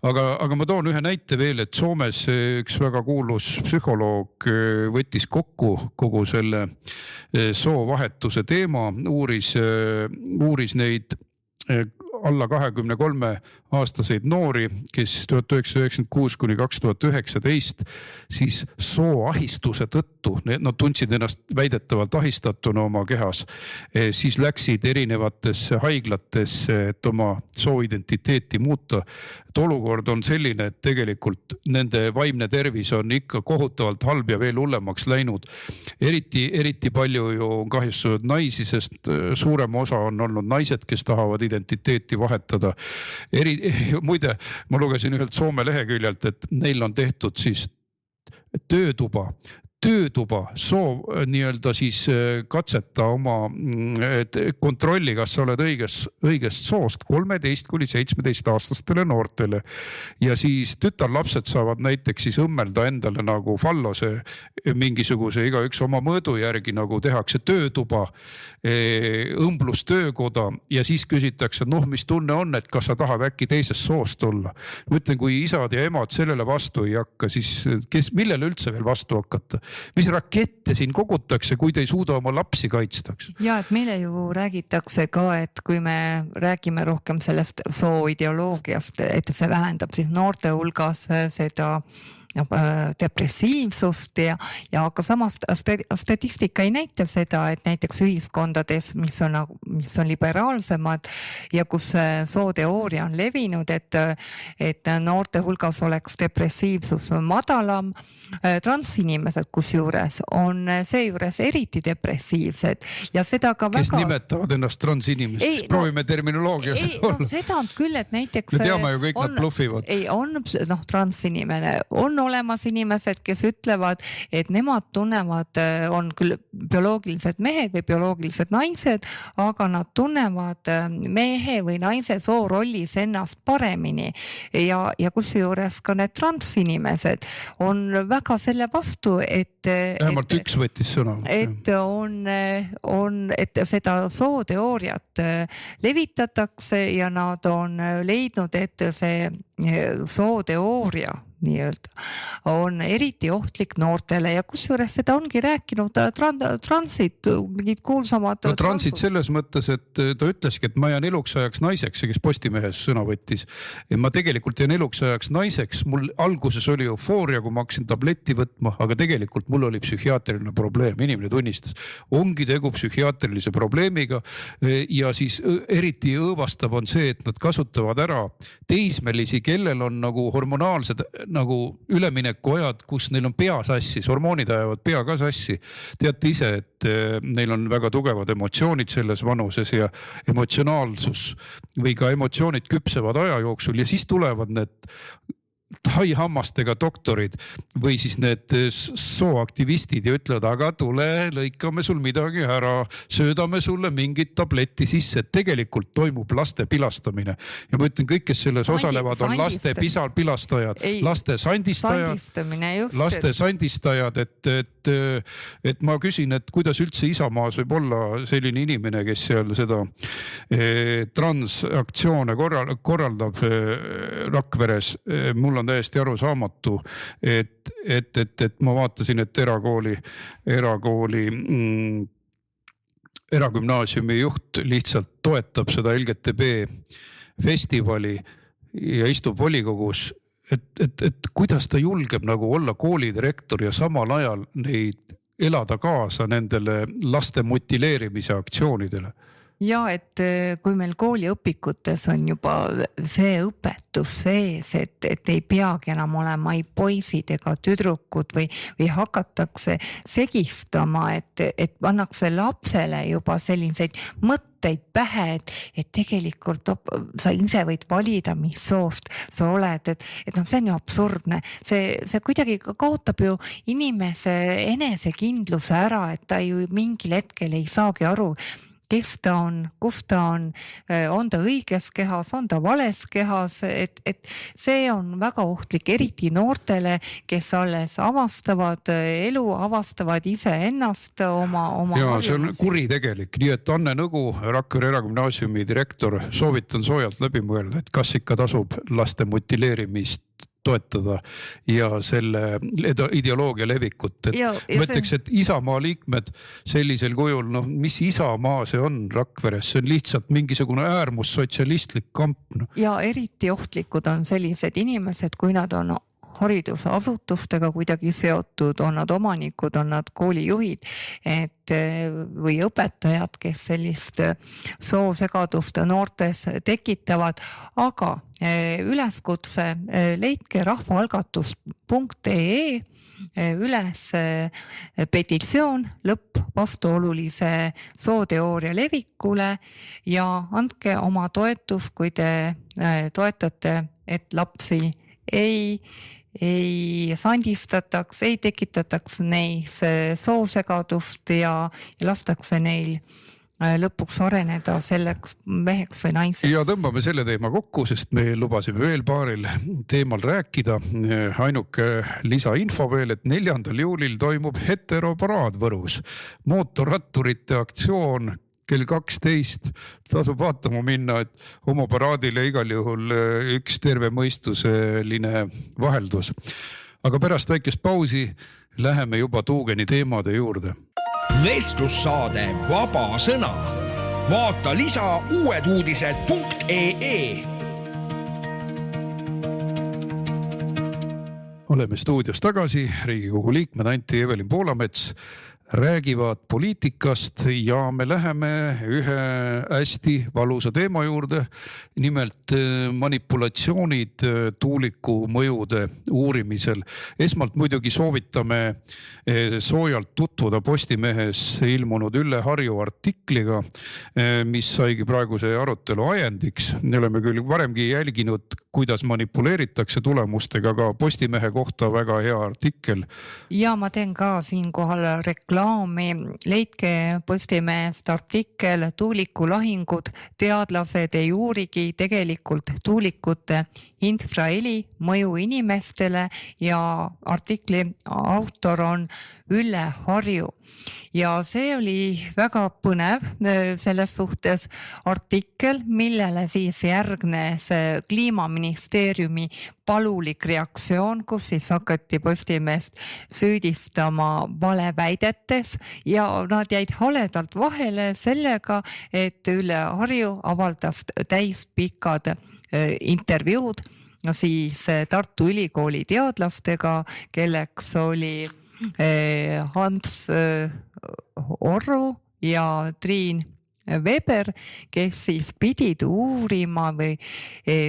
Aga ma toon ühe näite veel, et Soomes üks väga kuulus psühholoog võttis kokku kogu selle soovahetuse teema, uuris neid alla 23 aastaseid noori, kes 1996 kuni 2019 siis sooahistuse tõttu, nad tundsid ennast väidetavalt ahistatuna oma kehas, siis läksid erinevatesse haiglatesse, et oma sooidentiteeti muuta. Et olukord on selline, et tegelikult nende vaimne tervis on ikka kohutavalt halb ja veel hullemaks läinud. Eriti palju ju on kahjustatud naisi, sest suurem osa on olnud naised, kes tahavad identiteeti vahetada. Muide, ma lugesin ühelt Soome leheküljelt, et neil on tehtud siis töötuba soov nii-öelda siis katseta oma kontrolli, kas sa oled õigest soost 13 kuni 17 aastastele noortele. Ja siis tütarlapsed saavad näiteks siis õmmelda endale nagu fallose mingisuguse igaüks oma mõõdu järgi, nagu tehakse töötuba, õmblustöökoda ja siis küsitakse, mis tunne on, et kas sa tahad äkki teisest soost olla. Ma ütlen, kui isad ja emad sellele vastu ei hakka, siis millele üldse veel vastu hakata? Mis rakette siin kogutakse, kui te ei suuda oma lapsi kaitstaks? Ja, et meile ju räägitakse ka, et kui me räägime rohkem sellest sooideoloogiast, et see vähendab siis noorte hulgas seda depressiivsust ja aga samas statistika ei näita seda, et näiteks ühiskondades, mis on liberaalsemad ja kus sooteooria on levinud, et noorte hulgas oleks depressiivsus madalam, transinimesed kusjuures on seejuures eriti depressiivsed ja seda ka kes nimetavad ennast transinimesteks, proovime terminoloogias olla. Seda on küll, et näiteks me teame ju kõik nad bluffivad. On transinimene, on olemas inimesed, kes ütlevad, et nemad tunnevad, on küll bioloogilised mehed või bioloogilised naised, aga nad tunnevad mehe või naise soorollis ennast paremini ja kusjuures ka need transinimesed on väga selle vastu, et vähemalt üks võttis sõna. Et seda sooteooriat levitatakse ja nad on leidnud, et see sooteooria nii-öelda, on eriti ohtlik noortele ja kusjuures seda ongi rääkinud transid, mingid kuulsamad. No transid selles mõttes, et ta ütleski, et ma jään eluks ajaks naiseks, kes Postimehes sõna võttis. Ja ma tegelikult jään eluks ajaks naiseks. Mul alguses oli eufooria, kui ma hakkasin tabletti võtma, aga tegelikult mul oli psühhiaatriline probleem. Inimene tunnistas, ongi tegu psühhiaatrilise probleemiga ja siis eriti õõvastav on see, et nad kasutavad ära teismelisi, kellel on nagu hormonaalsed nagu üleminekuajad, kus neil on pea sassis, hormoonid ajavad pea ka sassi. Teate ise, et neil on väga tugevad emotsioonid selles vanuses ja emotsionaalsus või ka emotsioonid küpsevad aja jooksul ja siis tulevad need haihammastega doktorid või siis need sooaktivistid ja ütlevad, aga tule, lõikame sul midagi ära, söödame sulle mingit tabletti sisse, et tegelikult toimub laste pilastamine. Ja ma ütlen, kõik, kes selles osalevad, on laste pilastajad, laste sandistajad, et ma küsin, et kuidas üldse Isamaas võib olla selline inimene, kes seal seda transaktsioone korraldab Rakveres. Mul on täiesti arusaamatu, et ma vaatasin, et eragümnaasiumi juht lihtsalt toetab seda LGTB festivali ja istub volikogus, et kuidas ta julgeb nagu olla koolidirektor ja samal ajal neid elada kaasa nendele laste mutileerimise aktsioonidele. Ja et kui meil kooliõpikutes on juba see õpetus sees, et ei peagi enam olema ei poisid ega tüdrukud või hakatakse segistama, et pannakse lapsele juba selliseid mõtteid pähe, et tegelikult sa ise võid valida, mis soost sa oled, et noh, see on ju absurdne. See kuidagi kaotab ju inimese enesekindluse ära, et ta ju mingil hetkel ei saagi aru, kes ta on, kus ta on ta õiges kehas, on ta vales kehas, et see on väga ohtlik, eriti noortele, kes alles avastavad elu, avastavad ise ennast oma ja see on kuritegelik, nii et Anne Nõgu, Rakvere Eragümnaasiumi direktor, soovitan soojalt läbi mõelda, et kas ikka tasub laste mutileerimist toetada ja selle ideoloogia levikut. Ma ütleks, et Isamaa liikmed sellisel kujul, noh, mis Isamaa see on Rakveres, see on lihtsalt mingisugune äärmus sotsialistlik kamp. Ja eriti ohtlikud on sellised inimesed, kui nad on haridusasutustega kuidagi seotud, on nad omanikud, on nad koolijuhid, või õpetajad, kes sellist soosegadust noortes tekitavad, aga üleskutse leidke rahvaalgatus.ee üles petitsioon lõpp vastuolulise sooteooria levikule ja andke oma toetus, kui te toetate, et lapsi ei sandistataks, ei tekitataks neis soosegadust ja lastakse neil lõpuks areneda selleks meheks või naiseks. Ja tõmbame selle teema kokku, sest me lubasime veel paaril teemal rääkida. Ainuke lisainfo veel, et 4. juulil toimub heteroparaad Võrus. Mootorratturite aktsioon kell 12, tasub vaatama minna, et homoparaadile igal juhul üks tervemõistuseline vaheldus. Aga pärast väikest pausi läheme juba tuugeni teemade juurde. Vestlussaade Vaba sõna. Vaata lisa uueduudised.ee. Oleme stuudios tagasi, Riigikogu liikmed Anti ja Evelin Poolamets räägivad poliitikast ja me läheme ühe hästi valusa teema juurde, nimelt manipulatsioonid tuuliku mõjude uurimisel. Esmalt muidugi soovitame soojalt tutvuda Postimehes ilmunud Ülle Harju artikliga, mis saigi praeguse arutelu ajendiks. Me oleme küll varemgi jälginud, kuidas manipuleeritakse tulemustega, aga Postimehe kohta väga hea artikkel. Ja ma teen ka siinkohal reklaami. Leidke Postimehest artikkel tuulikulahingud, teadlased ei uurigi tegelikult tuulikute infraheli mõju inimestele ja artikli autor on Ülle Harju. Ja see oli väga põnev selles suhtes artikkel, millele siis järgnes Kliimaministeeriumi palulik reaktsioon, kus siis hakati Postimeest süüdistama valeväidetes ja nad jäid haledalt vahele sellega, et Ülle Harju avaldas täispikad intervjuud siis Tartu Ülikooli teadlastega, kelleks oli Hans Orru ja Triin Weber, kes siis pidid uurima või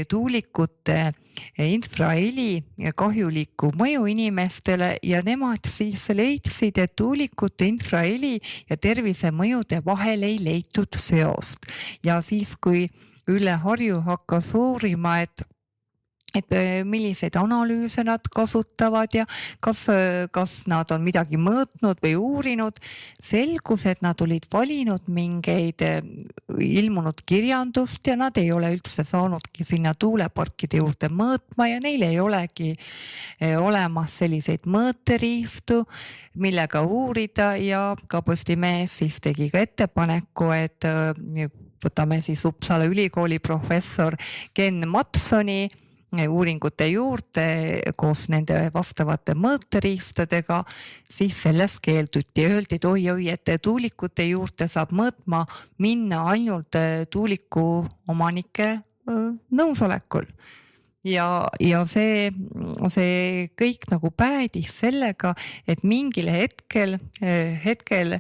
tuulikute infraheli kahjulikku mõju inimestele ja nemad siis leidsid, et tuulikute infraheli ja tervisemõjude vahel ei leitud seost. Ja siis, kui Ülle Harju hakkas uurima, et milliseid analüüse nad kasutavad ja kas nad on midagi mõõtnud või uurinud, selgus, et nad olid valinud mingeid ilmunud kirjandust ja nad ei ole üldse saanudki sinna tuuleparkide juurde mõõtma ja neil ei olegi olemas selliseid mõõteriistu, millega uurida ja ka Postimees siis tegi ka ettepaneku, et võtame siis Uppsala ülikooli professor Ken Matsoni uuringute juurde koos nende vastavate mõõteriistadega, siis sellest keelduti. Öeldi, et oi, et tuulikute juurde saab mõõtma minna ainult tuuliku omanike nõusolekul. Ja see kõik nagu päädis sellega, et mingil hetkel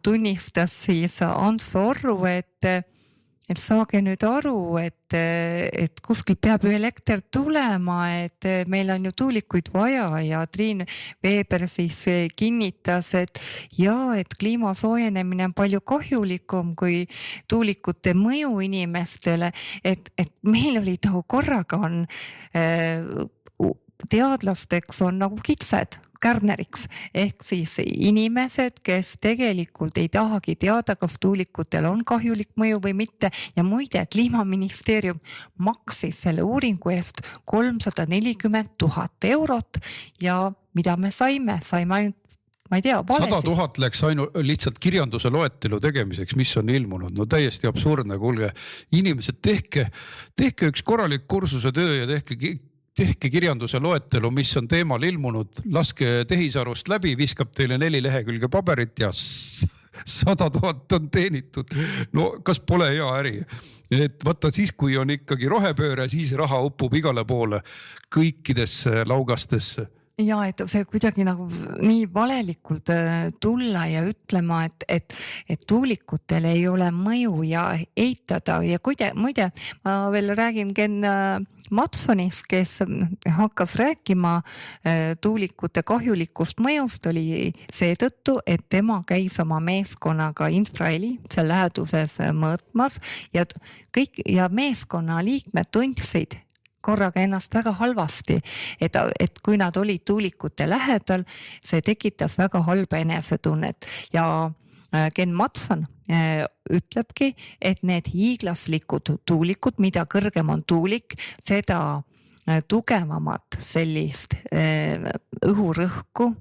tunnistas siis Hans Orru, et saage nüüd aru, et kuskil peab ju elekter tulema, et meil on ju tuulikuid vaja ja Triin Weber siis kinnitas, et kliima soojenemine on palju kahjulikum kui tuulikute mõju inimestele, et meil oli korraga on teadlasteks on nagu kitsed kärneriks, ehk siis inimesed, kes tegelikult ei tahagi teada, kas tuulikutel on kahjulik mõju või mitte ja muide, Kliimaministeerium maksis selle uuringu eest 340 000 eurot ja mida me saime ainult, ma ei tea, 100 000 läks ainult lihtsalt kirjanduse loetelu tegemiseks, mis on ilmunud. No täiesti absurdne, kuulge, inimesed tehke üks korralik kursuse töö ja tehke kirjanduse loetelu, mis on teemal ilmunud, laske tehisarust läbi, viskab teile 4 lehekülge paberit ja 100 000 on teenitud. No kas pole hea äri? Et vaata siis, kui on ikkagi rohepööre, siis raha uppub igale poole kõikidesse laugastesse. Ja et see kuidagi nagu nii valelikult tulla ja ütlema, et tuulikutel ei ole mõju ja eitada ja muide, ma veel räägin Ken Matsonist, kes hakkas rääkima tuulikute kahjulikust mõjust, oli seetõttu, et tema käis oma meeskonnaga infraheli seal läheduses mõõtmas ja meeskonna liikmed tundsid korraga ennast väga halvasti, et kui nad olid tuulikute lähedal, see tekitas väga halba enesetunnet ja Ken Matson ütlebki, et need hiiglaslikud tuulikud, mida kõrgem on tuulik, seda tugevamat sellist õhurõhku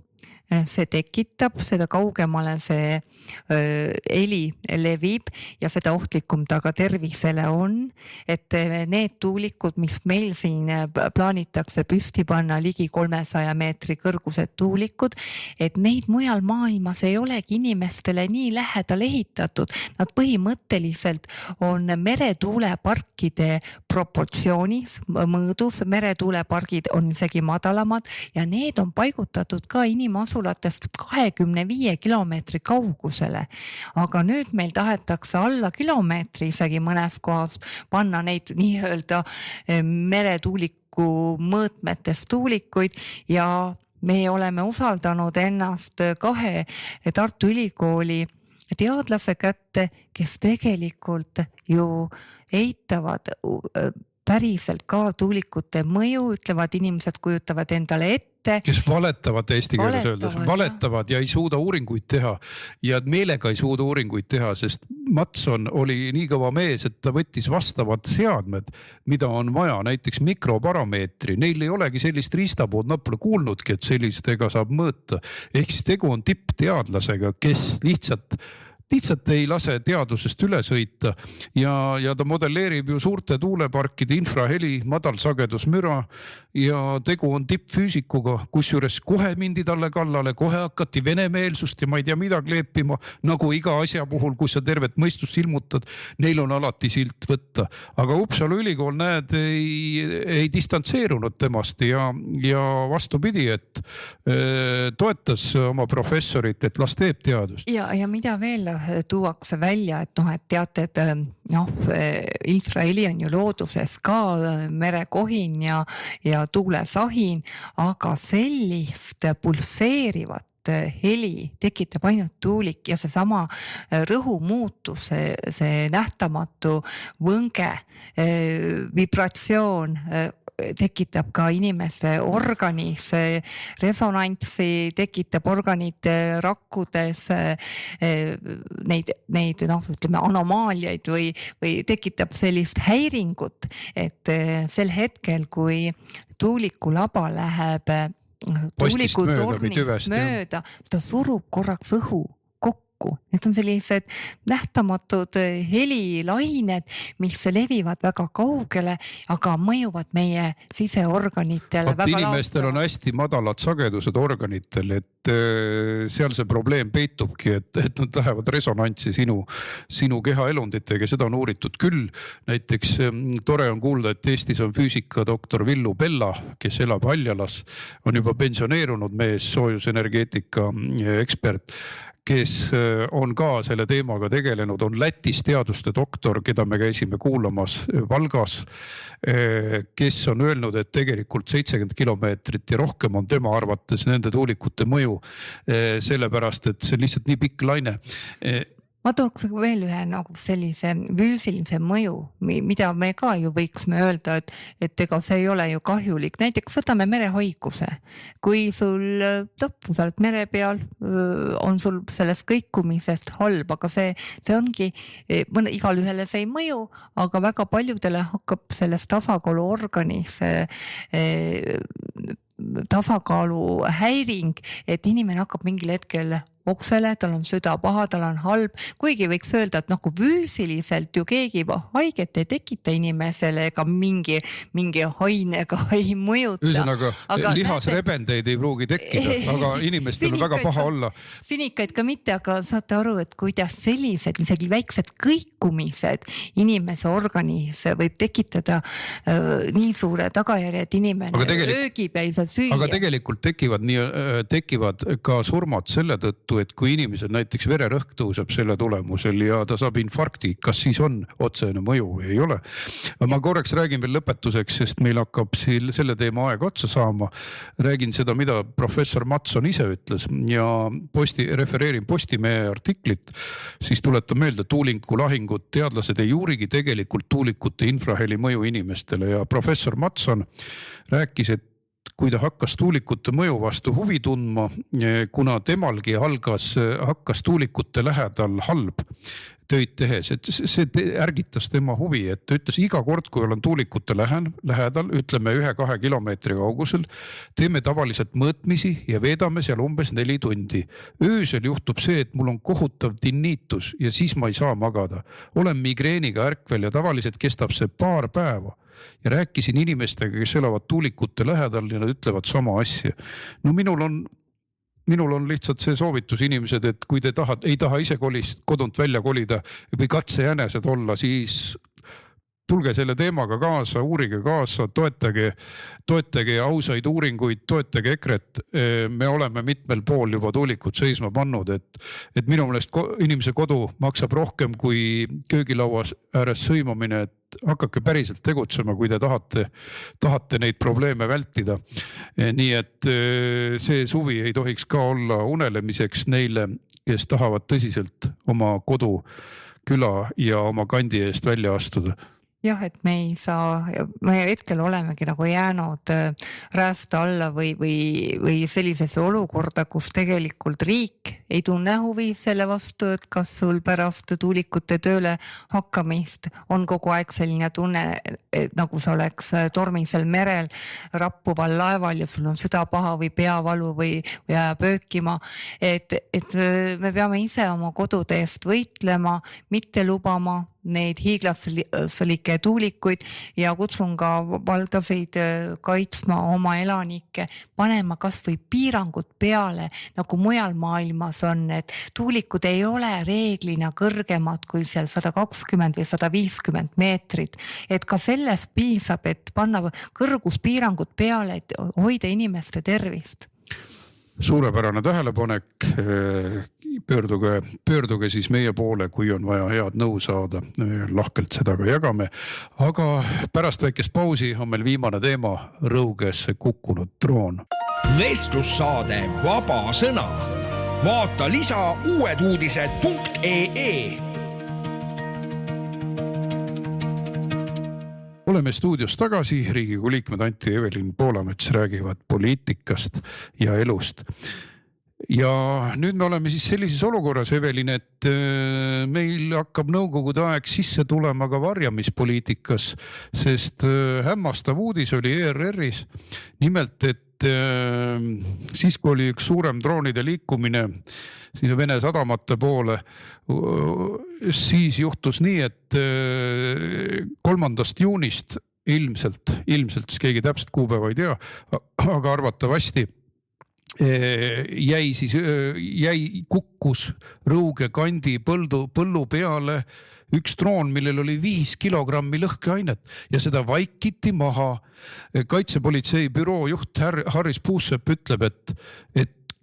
see tekitab, seda kaugemale see heli levib ja seda ohtlikum ta ka tervisele on, et need tuulikud, mis meil siin plaanitakse püsti panna ligi 300 meetri kõrgused tuulikud, et neid mujal maailmas ei olegi inimestele nii lähedal ehitatud. Nad põhimõtteliselt on meretuuleparkide proportsioonis mõõdus, meretuulepargid on isegi madalamad ja need on paigutatud ka inimasulatest 25 kilomeetri kaugusele. Aga nüüd meil tahetakse alla kilomeetri isegi mõnes kohas panna neid nii-öelda meretuuliku mõõtmetes tuulikuid ja me oleme usaldanud ennast 2 Tartu Ülikooli teadlase kätte, kes tegelikult ju eitavad päriselt ka tuulikute mõju, ütlevad inimesed kujutavad endale ette. Kes valetavad eesti keeles öeldes, valetavad ja ei suuda uuringuid teha ja meelega ei suuda uuringuid teha, sest Matson oli nii kõva mees, et ta võttis vastavad seadmed, mida on vaja, näiteks mikroparameetri. Neil ei olegi sellist riistapuud, nad pole kuulnudki, et sellistega saab mõõta. Ehk siis tegu on tippteadlasega, kes lihtsalt lihtsalt ei lase teadusest üle sõita ja ta modelleerib ju suurte tuuleparkide infraheli, madalsagedusmüra ja tegu on tippfüüsikuga, kusjuures kohe mindi talle kallale, kohe hakati venemeelsust ja ma ei tea mida kleepima, nagu iga asja puhul, kus sa tervet mõistust ilmutad, neil on alati silt võtta. Aga Uppsala ülikool, näed, ei distantseerunud temast ja vastupidi, et toetas oma professorit, et las teeb teadust. Ja mida veel tuuakse välja, et noh, et teate, et infraheli on ju looduses ka merekohin ja tuulesahin, aga sellist pulseerivat heli tekitab ainult tuulik ja seesama rõhumuutus, see nähtamatu võnge, vibratsioon tekitab ka inimeste organis resonantsi, tekitab organite rakkudes neid ütleme anomaaliaid või tekitab sellist häiringut, et sel hetkel, kui tuulikulaba läheb tuulikutornist mööda, ta surub korraks õhu kokku. Need on sellised nähtamatud helilained, mis levivad väga kaugele, aga mõjuvad meie siseorganitele väga inimestel on hästi madalad sagedused organitel, et seal see probleem peitubki, et nad lähevad resonantsi sinu kehaelunditega, seda on uuritud küll. Näiteks tore on kuulda, et Eestis on füüsikadoktor Villu Pella, kes elab Haljalas, on juba pensioneerunud mees, soojusenergeetika ekspert, kes on ka selle teemaga tegelenud, on Lätis teaduste doktor, keda me käisime kuulamas Valgas, kes on öelnud, et tegelikult 70 kilomeetrit ja rohkem on tema arvates nende tuulikute mõju, sellepärast et see on lihtsalt nii pikk laine. Ma tooks veel ühe nagu sellise füüsilise mõju, mida me ka ju võiksime öelda, et ega see ei ole ju kahjulik. Näiteks võtame merehaiguse. Kui sul sa oled mere peal, on sul sellest kõikumisest halb, aga see ongi, igal ühele see ei mõju, aga väga paljudele hakkab sellest tasakaaluorganis tasakaalu häiring, et inimene hakkab mingil hetkel oksele, tal on süda paha, tal on halb, kuigi võiks öelda, et kui füüsiliselt ju keegi haiget ei tekita inimesele ega mingi hainega ei mõjuta. Ühesõnaga, lihasrebendeid ei pruugi tekkida, aga inimestel on väga paha olla. Sinikaid ka mitte, aga saate aru, et kuidas sellised isegi väiksed kõikumised inimese organis võib tekitada nii suure tagajärje, et inimene öögib ja ei saa süüa. Aga tegelikult tekivad ka surmad selle tõttu, et kui inimesel näiteks vererõhk tõuseb selle tulemusel ja ta saab infarkti, kas siis on otsene mõju või ei ole? Ma korraks räägin veel lõpetuseks, sest meil hakkab selle teema aeg otsa saama. Räägin seda, mida professor Matson ise ütles ja refereerin Postimehe artiklit, siis tuletan meelde, tuulikulahingud, teadlased ei uurigi tegelikult tuulikute infraheli mõju inimestele ja professor Matson rääkis, et kui ta hakkas tuulikute mõju vastu huvi tundma, kuna temalgi hakkas tuulikute lähedal halb töid tehes, et see ärgitas tema huvi, et ta ütles iga kord, kui olen tuulikute lähedal, ütleme 1-2 kilomeetri kaugusel, teeme tavaliselt mõõtmisi ja veedame seal umbes 4 tundi. Öösel juhtub see, et mul on kohutav tinniitus ja siis ma ei saa magada. Olen migreeniga ärkvel ja tavaliselt kestab see paar päeva. Ja rääkisin inimestega, kes elavad tuulikute lähedal ja nad ütlevad sama asja. No minul on lihtsalt see soovitus inimesed, et kui te ei taha ise kodunt välja kolida või katsejänesed olla, siis tulge selle teemaga kaasa, uurige kaasa, toetage ausaid uuringuid, toetage EKRE-t. Me oleme mitmel pool juba tuulikud seisma pannud, et minu meelest inimese kodu maksab rohkem kui köögilauas ääres sõimamine, et hakake päriselt tegutsema, kui te tahate neid probleeme vältida. Nii et see suvi ei tohiks ka olla unelemiseks neile, kes tahavad tõsiselt oma kodu, küla ja oma kandi eest välja astuda. jah, et me ei saa, me hetkel olemegi nagu jäänud räästa alla või sellisesse olukorda, kus tegelikult riik ei tunne huvi selle vastu, et kas sul pärast tuulikute tööle hakkamist on kogu aeg selline tunne, et nagu sa oleks tormisel merel rappuval laeval ja sul on süda paha või peavalu või ajab öökima, et me peame ise oma kodude eest võitlema, mitte lubama neid hiiglaslikke tuulikuid ja kutsun ka valdasid kaitsma oma elanikke, panema kas või piirangud peale, nagu mujal maailmas on, et tuulikud ei ole reeglina kõrgemad kui seal 120 või 150 meetrit, et ka sellest piisab, et panna kõrguspiirangud peale, et hoida inimeste tervist. Suurepärane tähelepanek, pöörduge siis meie poole, kui on vaja head nõu saada, lahkelt seda ka jagame. Aga pärast väikest pausi on meil viimane teema, Rõugesse kukkunud droon. Vestlussaade Vaba sõna. Vaata lisa uueduudised.ee. Oleme stuudios tagasi, Riigikogu liikmed Anti ja Evelin Poolamets räägivad poliitikast ja elust. Ja nüüd me oleme siis sellises olukorras, Evelin, et meil hakkab nõukogude aeg sisse tulema ka varjamispoliitikas, sest hämmastav uudis oli ERR-is. Nimelt, et siis kui oli üks suurem droonide liikumine sinna Vene sadamate poole, siis juhtus nii, et 3. juunist ilmselt, siis keegi täpselt kuupäeva ei tea, aga arvatavasti kukkus Rõuge kandi põllu peale üks droon, millel oli 5 kilogrammi lõhkeainet ja seda vaikiti maha. Kaitsepolitsei büroo juht Harris Puusepp ütleb, et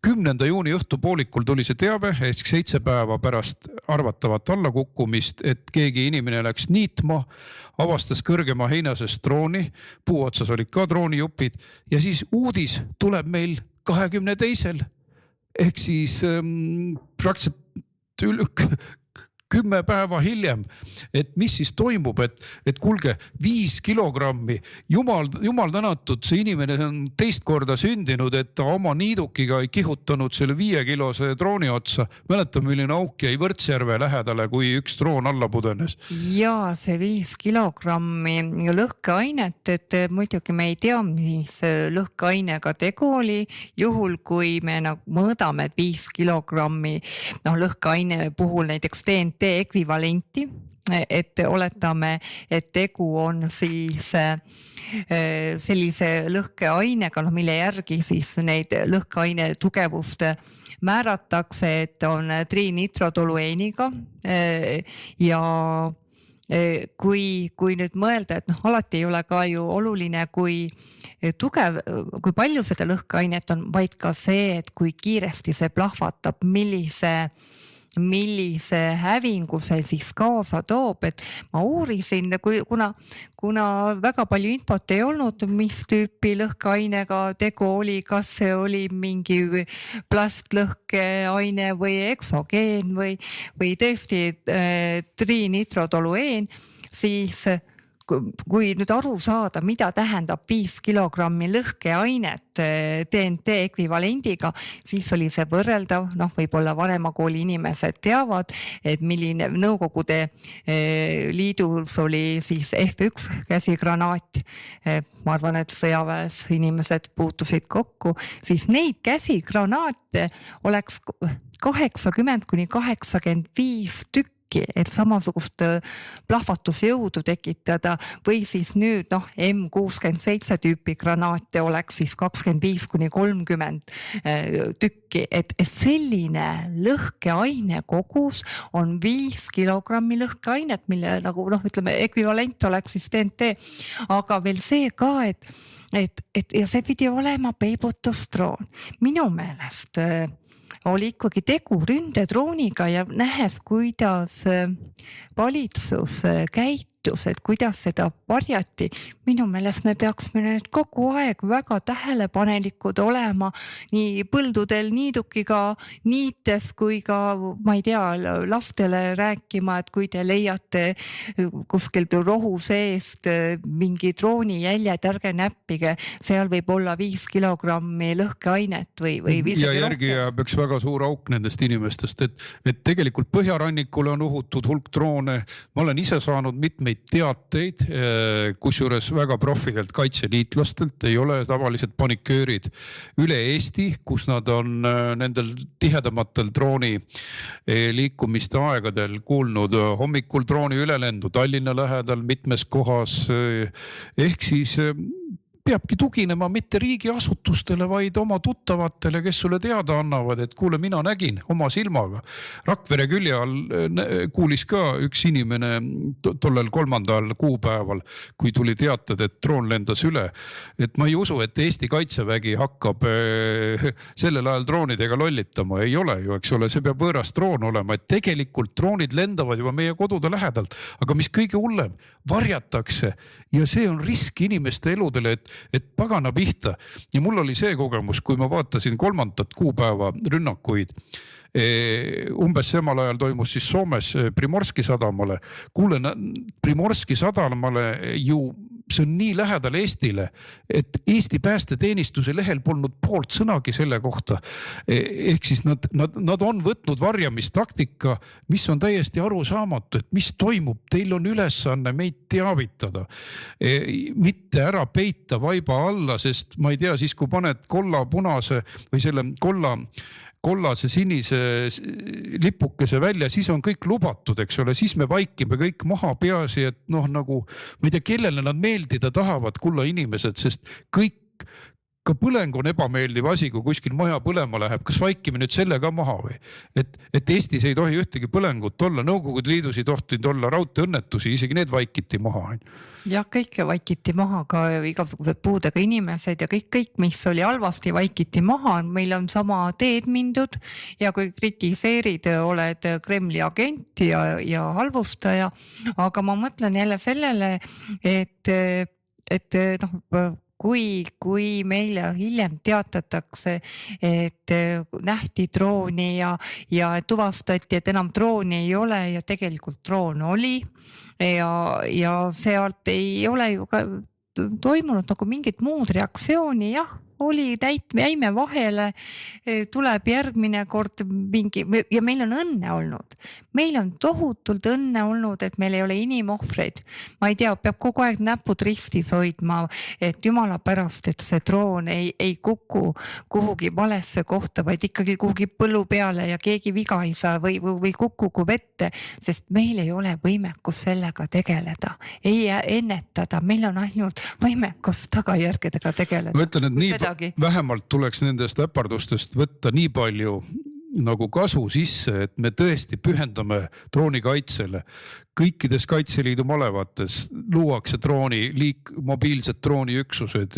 10. juuni õhtupoolikul tuli see teave, ehk 7 päeva pärast arvatavat allakukkumist, et keegi inimene läks niitma, avastas kõrgema heinasest drooni, puu otsas olid ka droonijupid ja siis uudis tuleb meil 22. ehk siis praktiliselt 10 päeva hiljem, et mis siis toimub, et kuulge, 5 kilogrammi, jumal tänatud, see inimene on teist korda sündinud, et ta oma niidukiga ei kihutanud selle 5 kilose drooni otsa. Mäletan, milline auk jäi Võrtsjärve lähedale, kui üks droon alla pudenes. Ja see 5 kilogrammi lõhkeainet, et muidugi me ei tea, mis lõhkeainega tegu oli, juhul kui me mõõdame, et 5 kilogrammi lõhkeaine puhul näiteks TNT ekvivalenti, et oletame, et tegu on siis sellise lõhkeainega, mille järgi siis neid lõhkeaine tugevust määratakse, et on trinitrotolueeniga ja kui nüüd mõelda, et alati ei ole ka ju oluline, kui palju seda lõhkeainet on, vaid ka see, et kui kiiresti see plahvatab, millise hävingu see siis kaasa toob, et ma uurisin, kuna väga palju infot ei olnud, mis tüüpi lõhkeainega tegu oli, kas see oli mingi plastlõhkeaine või eksogeen või tõesti trinitrotolueen, siis kui nüüd aru saada, mida tähendab 5 kilogrammi lõhkeainet TNT ekvivalendiga, siis oli see võrreldav, võib-olla vanemakooli inimesed teavad, et milline Nõukogude Liidus oli siis F1 käsigranaat. Ma arvan, et sõjaväes inimesed puutusid kokku, siis neid käsigranaate oleks 80–85 tükki, et samasugust plahvatusjõudu tekitada või siis nüüd M67 tüüpi granaate oleks siis 25–30 tükki, et selline lõhkeaine kogus on 5 kilogrammi lõhkeainet, mille ütleme ekvivalent oleks siis TNT, aga veel see ka, et ja see pidi olema peibutusdroon. Minu meelest oli ikkagi tegu ründedrooniga ja nähes, kuidas kuidas valitsus käitus, et kuidas seda varjati. Minu meelest me peaksime nüüd kogu aeg väga tähelepanelikud olema nii põldudel niidukiga niites kui ka, ma ei tea, lastele rääkima, et kui te leiate kuskilt rohu seest mingi droonijäljed, ärge näppige, seal võib olla 5 kilogrammi lõhkeainet või ja järgi jääb üks väga suur auk nendest inimestest, et tegelikult põhjarannikule on uhutud hulk droone. Ma olen ise saanud mitmeid teateid, kusjuures väga profidelt kaitseliitlastelt, ei ole tavalised paniköörid üle Eesti, kus nad on nendel tihedamatel drooni liikumiste aegadel kuulnud hommikul drooni ülelendu Tallinna lähedal mitmes kohas. Ehk siis peabki tuginema mitte riigiasutustele, vaid oma tuttavatele, kes sulle teada annavad, et kuule, mina nägin oma silmaga. Rakvere külje all kuulis ka üks inimene tollel 3. kuupäeval, kui tuli teatada, et droon lendas üle. Et ma ei usu, et Eesti kaitsevägi hakkab sellel ajal droonidega lollitama. Ei ole ju, eks ole, see peab võõras droon olema, et tegelikult droonid lendavad juba meie kodude lähedalt. Aga mis kõige hullem, varjatakse ja see on risk inimeste eludele, et pagana pihta. Ja mul oli see kogemus, kui ma vaatasin 3. kuupäeva rünnakuid. Umbes samal ajal toimus siis Soomes Primorski sadamale. Kuule, Primorski sadamale ju see on nii lähedal Eestile, et Eesti päästeteenistuse lehel polnud poolt sõnagi selle kohta. Ehk siis nad on võtnud varjamistaktika, mis on täiesti arusaamatu, et mis toimub. Teil on ülesanne meid teavitada, mitte ära peita vaiba alla, sest ma ei tea, siis kui paned kolla punase või selle kollase sinise lipukese välja, siis on kõik lubatud, eks ole, siis me vaikime kõik maha peasi, et nagu, ma ei tea, kellele nad meeldida tahavad, kulla inimesed, sest kõik, ka põleng on ebameeldiv asi, kui kuskil maja põlema läheb. Kas vaikime nüüd selle ka maha või? Et Eestis ei tohi ühtegi põlengut olla, Nõukogude Liidus ei tohtinud olla raudteeõnnetusi, isegi need vaikiti maha. Ja kõike vaikiti maha, ka igasugused puudega inimesed ja kõik, mis oli halvasti, vaikiti maha. Meil on sama teed mindud ja kui kritiseerid, oled Kremli agent ja halvustaja. Aga ma mõtlen jälle sellele, et kui meile hiljem teatatakse, et nähti drooni ja tuvastati, et enam drooni ei ole ja tegelikult droon oli ja sealt ei ole ju ka toimunud nagu mingit muud reaktsiooni, jah, oli jäime vahele, tuleb järgmine kord mingi ja meil on õnne olnud. Meil on tohutult õnne olnud, et meil ei ole inimohvreid. Ma ei tea, peab kogu aeg näpud ristis hoidma, et jumala pärast, et see droon ei kuku kuhugi valesse kohta, vaid ikkagi kuhugi põllu peale ja keegi viga ei saa või kukugu vette, sest meil ei ole võimekus sellega tegeleda, ei ennetada, meil on ainult võimekus tagajärgedega tegeleda. Ma ütlen, et vähemalt tuleks nendest äpardustest võtta nii palju nagu kasu sisse, et me tõesti pühendame droonikaitsele. Kõikides Kaitseliidu malevates luuakse mobiilsed drooniüksused,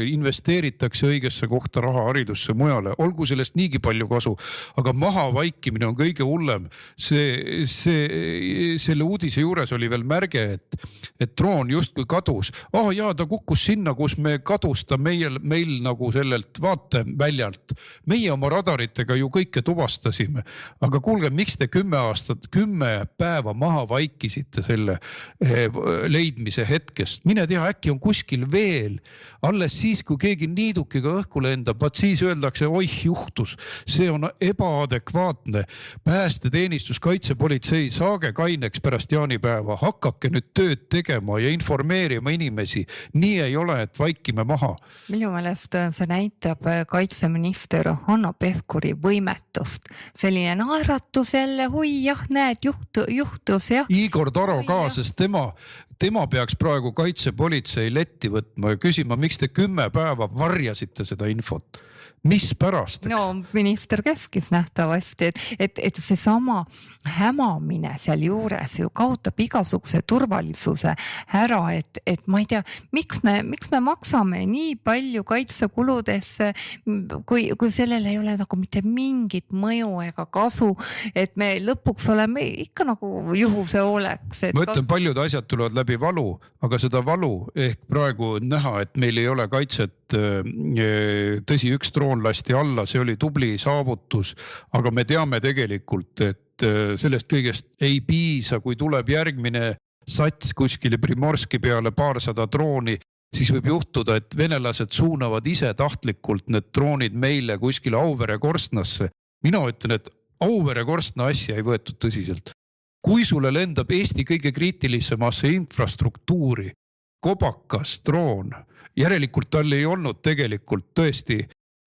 investeeritakse õigesse kohta raha, haridusse, mujale. Olgu sellest niigi palju kasu, aga maha vaikimine on kõige hullem. Selle uudise juures oli veel märge, et droon justkui kadus. Ta kukkus sinna, kus me kadus ta meil nagu sellelt vaateväljalt. Meie oma radaritega ju kõike tuvastasime. Aga kuulge, miks te 10 päeva maha vaikisite selle leidmise hetkest? Mine tea, äkki on kuskil veel. Alles siis, kui keegi niidukiga õhku lendab, siis öeldakse, oih, juhtus. See on ebaadekvaatne. Päästeteenistus, kaitsepolitsei, saage kaineks pärast jaanipäeva. Hakake nüüd tööd tegema ja informeerima inimesi. Nii ei ole, et vaikime maha. Minu meelest see näitab kaitseminister Hanno Pevkuri võimetust. Selline naeratus jälle, oi jah, näed, juhtus jah. Igor Taro ka, sest tema peaks praegu kaitsepolitsei letti võtma ja küsima, miks te 10 päeva varjasite seda infot. Mispärast? no minister käskis nähtavasti, et seesama hämamine seal juures ju kaotab igasuguse turvalisuse ära, et ma ei tea, miks me maksame nii palju kaitsekuludesse, kui sellel ei ole nagu mitte mingit mõju ega kasu, et me lõpuks oleme ikka nagu juhuse hooleks. Ma ütlen, paljud asjad tulevad läbi valu, aga seda valu ehk praegu on näha, et meil ei ole kaitset. Tõsi, üks droon lasti alla, see oli tubli saavutus, aga me teame tegelikult, et sellest kõigest ei piisa, kui tuleb järgmine sats kuskile Primorski peale paarsada drooni, siis võib juhtuda, et venelased suunavad ise tahtlikult need droonid meile kuskile Auvere korstnasse. Mina ütlen, et Auvere korstna asja ei võetud tõsiselt. Kui sulle lendab Eesti kõige kriitilisemasse infrastruktuuri kobakas droon, järelikult tal ei olnud tegelikult tõesti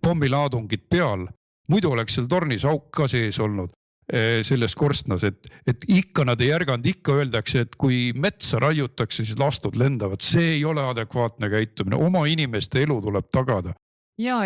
pommilaadungid peal. Muidu oleks seal tornis auk ka sees olnud selles korstnas, et ikka nad ei järganud, ikka öeldakse, et kui metsa raiutakse, siis lastud lendavad. See ei ole adekvaatne käitumine, oma inimeste elu tuleb tagada. Ja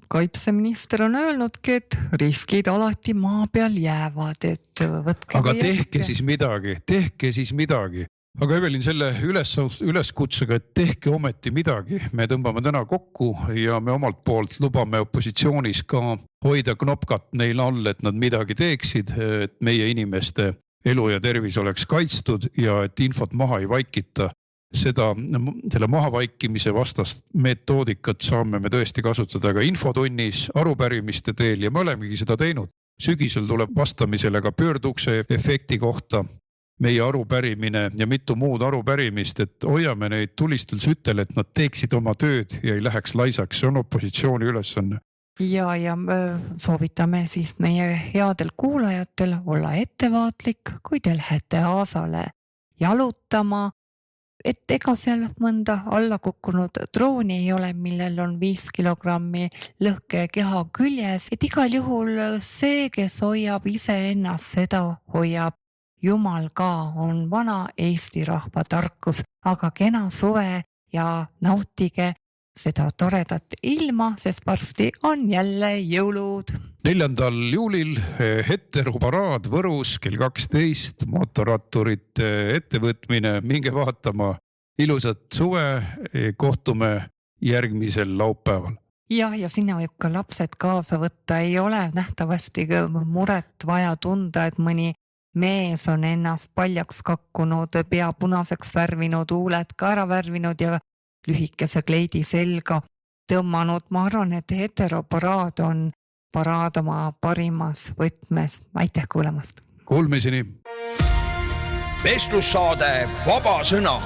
kaitseminister on öelnudki, et riskid alati maa peal jäävad, et võtke. Aga tehke siis midagi. Aga Evelin, selle üleskutsega, et tehke ometi midagi, me tõmbame täna kokku ja me omalt poolt lubame opositsioonis ka hoida knopkat neil all, et nad midagi teeksid, et meie inimeste elu ja tervis oleks kaitstud ja et infot maha ei vaikita. Selle mahavaikimise vastast metoodikat saame me tõesti kasutada ka infotunnis, arupärimiste teel ja me olemegi seda teinud. Sügisel tuleb vastamisele ka pöördukse efekti kohta meie arupärimine ja mitu muud arupärimist, et hoiame neid tulistel sütel, et nad teeksid oma tööd ja ei läheks laisaks. See on opositsiooni ülesanne. Ja soovitame siis meie headel kuulajatel olla ettevaatlik, kui te lähete Aasale jalutama, et ega seal mõnda alla kukkunud drooni ei ole, millel on 5 kilogrammi lõhkekeha küljes, et igal juhul see, kes hoiab iseennast, seda hoiab Jumal ka, on vana Eesti rahva tarkus, aga kena suve ja nautige seda toredat ilma, sest varsti on jälle jõulud. 4. juulil heteruparaad Võrus kell 12, motoratturite ettevõtmine, minge vaatama. Ilusat suve, kohtume järgmisel laupäeval. Ja sinna võib ka lapsed kaasa võtta, ei ole nähtavasti muret vaja tunda, et mõni mees on ennast paljaks kakkunud, pea punaseks värvinud, huuled ka ära värvinud ja lühikese kleidi selga tõmmanud. Ma arvan, et heteroparaad on paraad oma parimas võtmes. Aitäh kuulamast! Kuulmiseni! Vestlussaade Vaba sõna.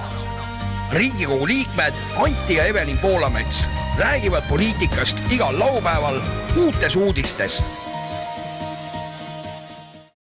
Riigikogu liikmed Anti ja Evelin Poolamets räägivad poliitikast igal laupäeval Uutes uudistes.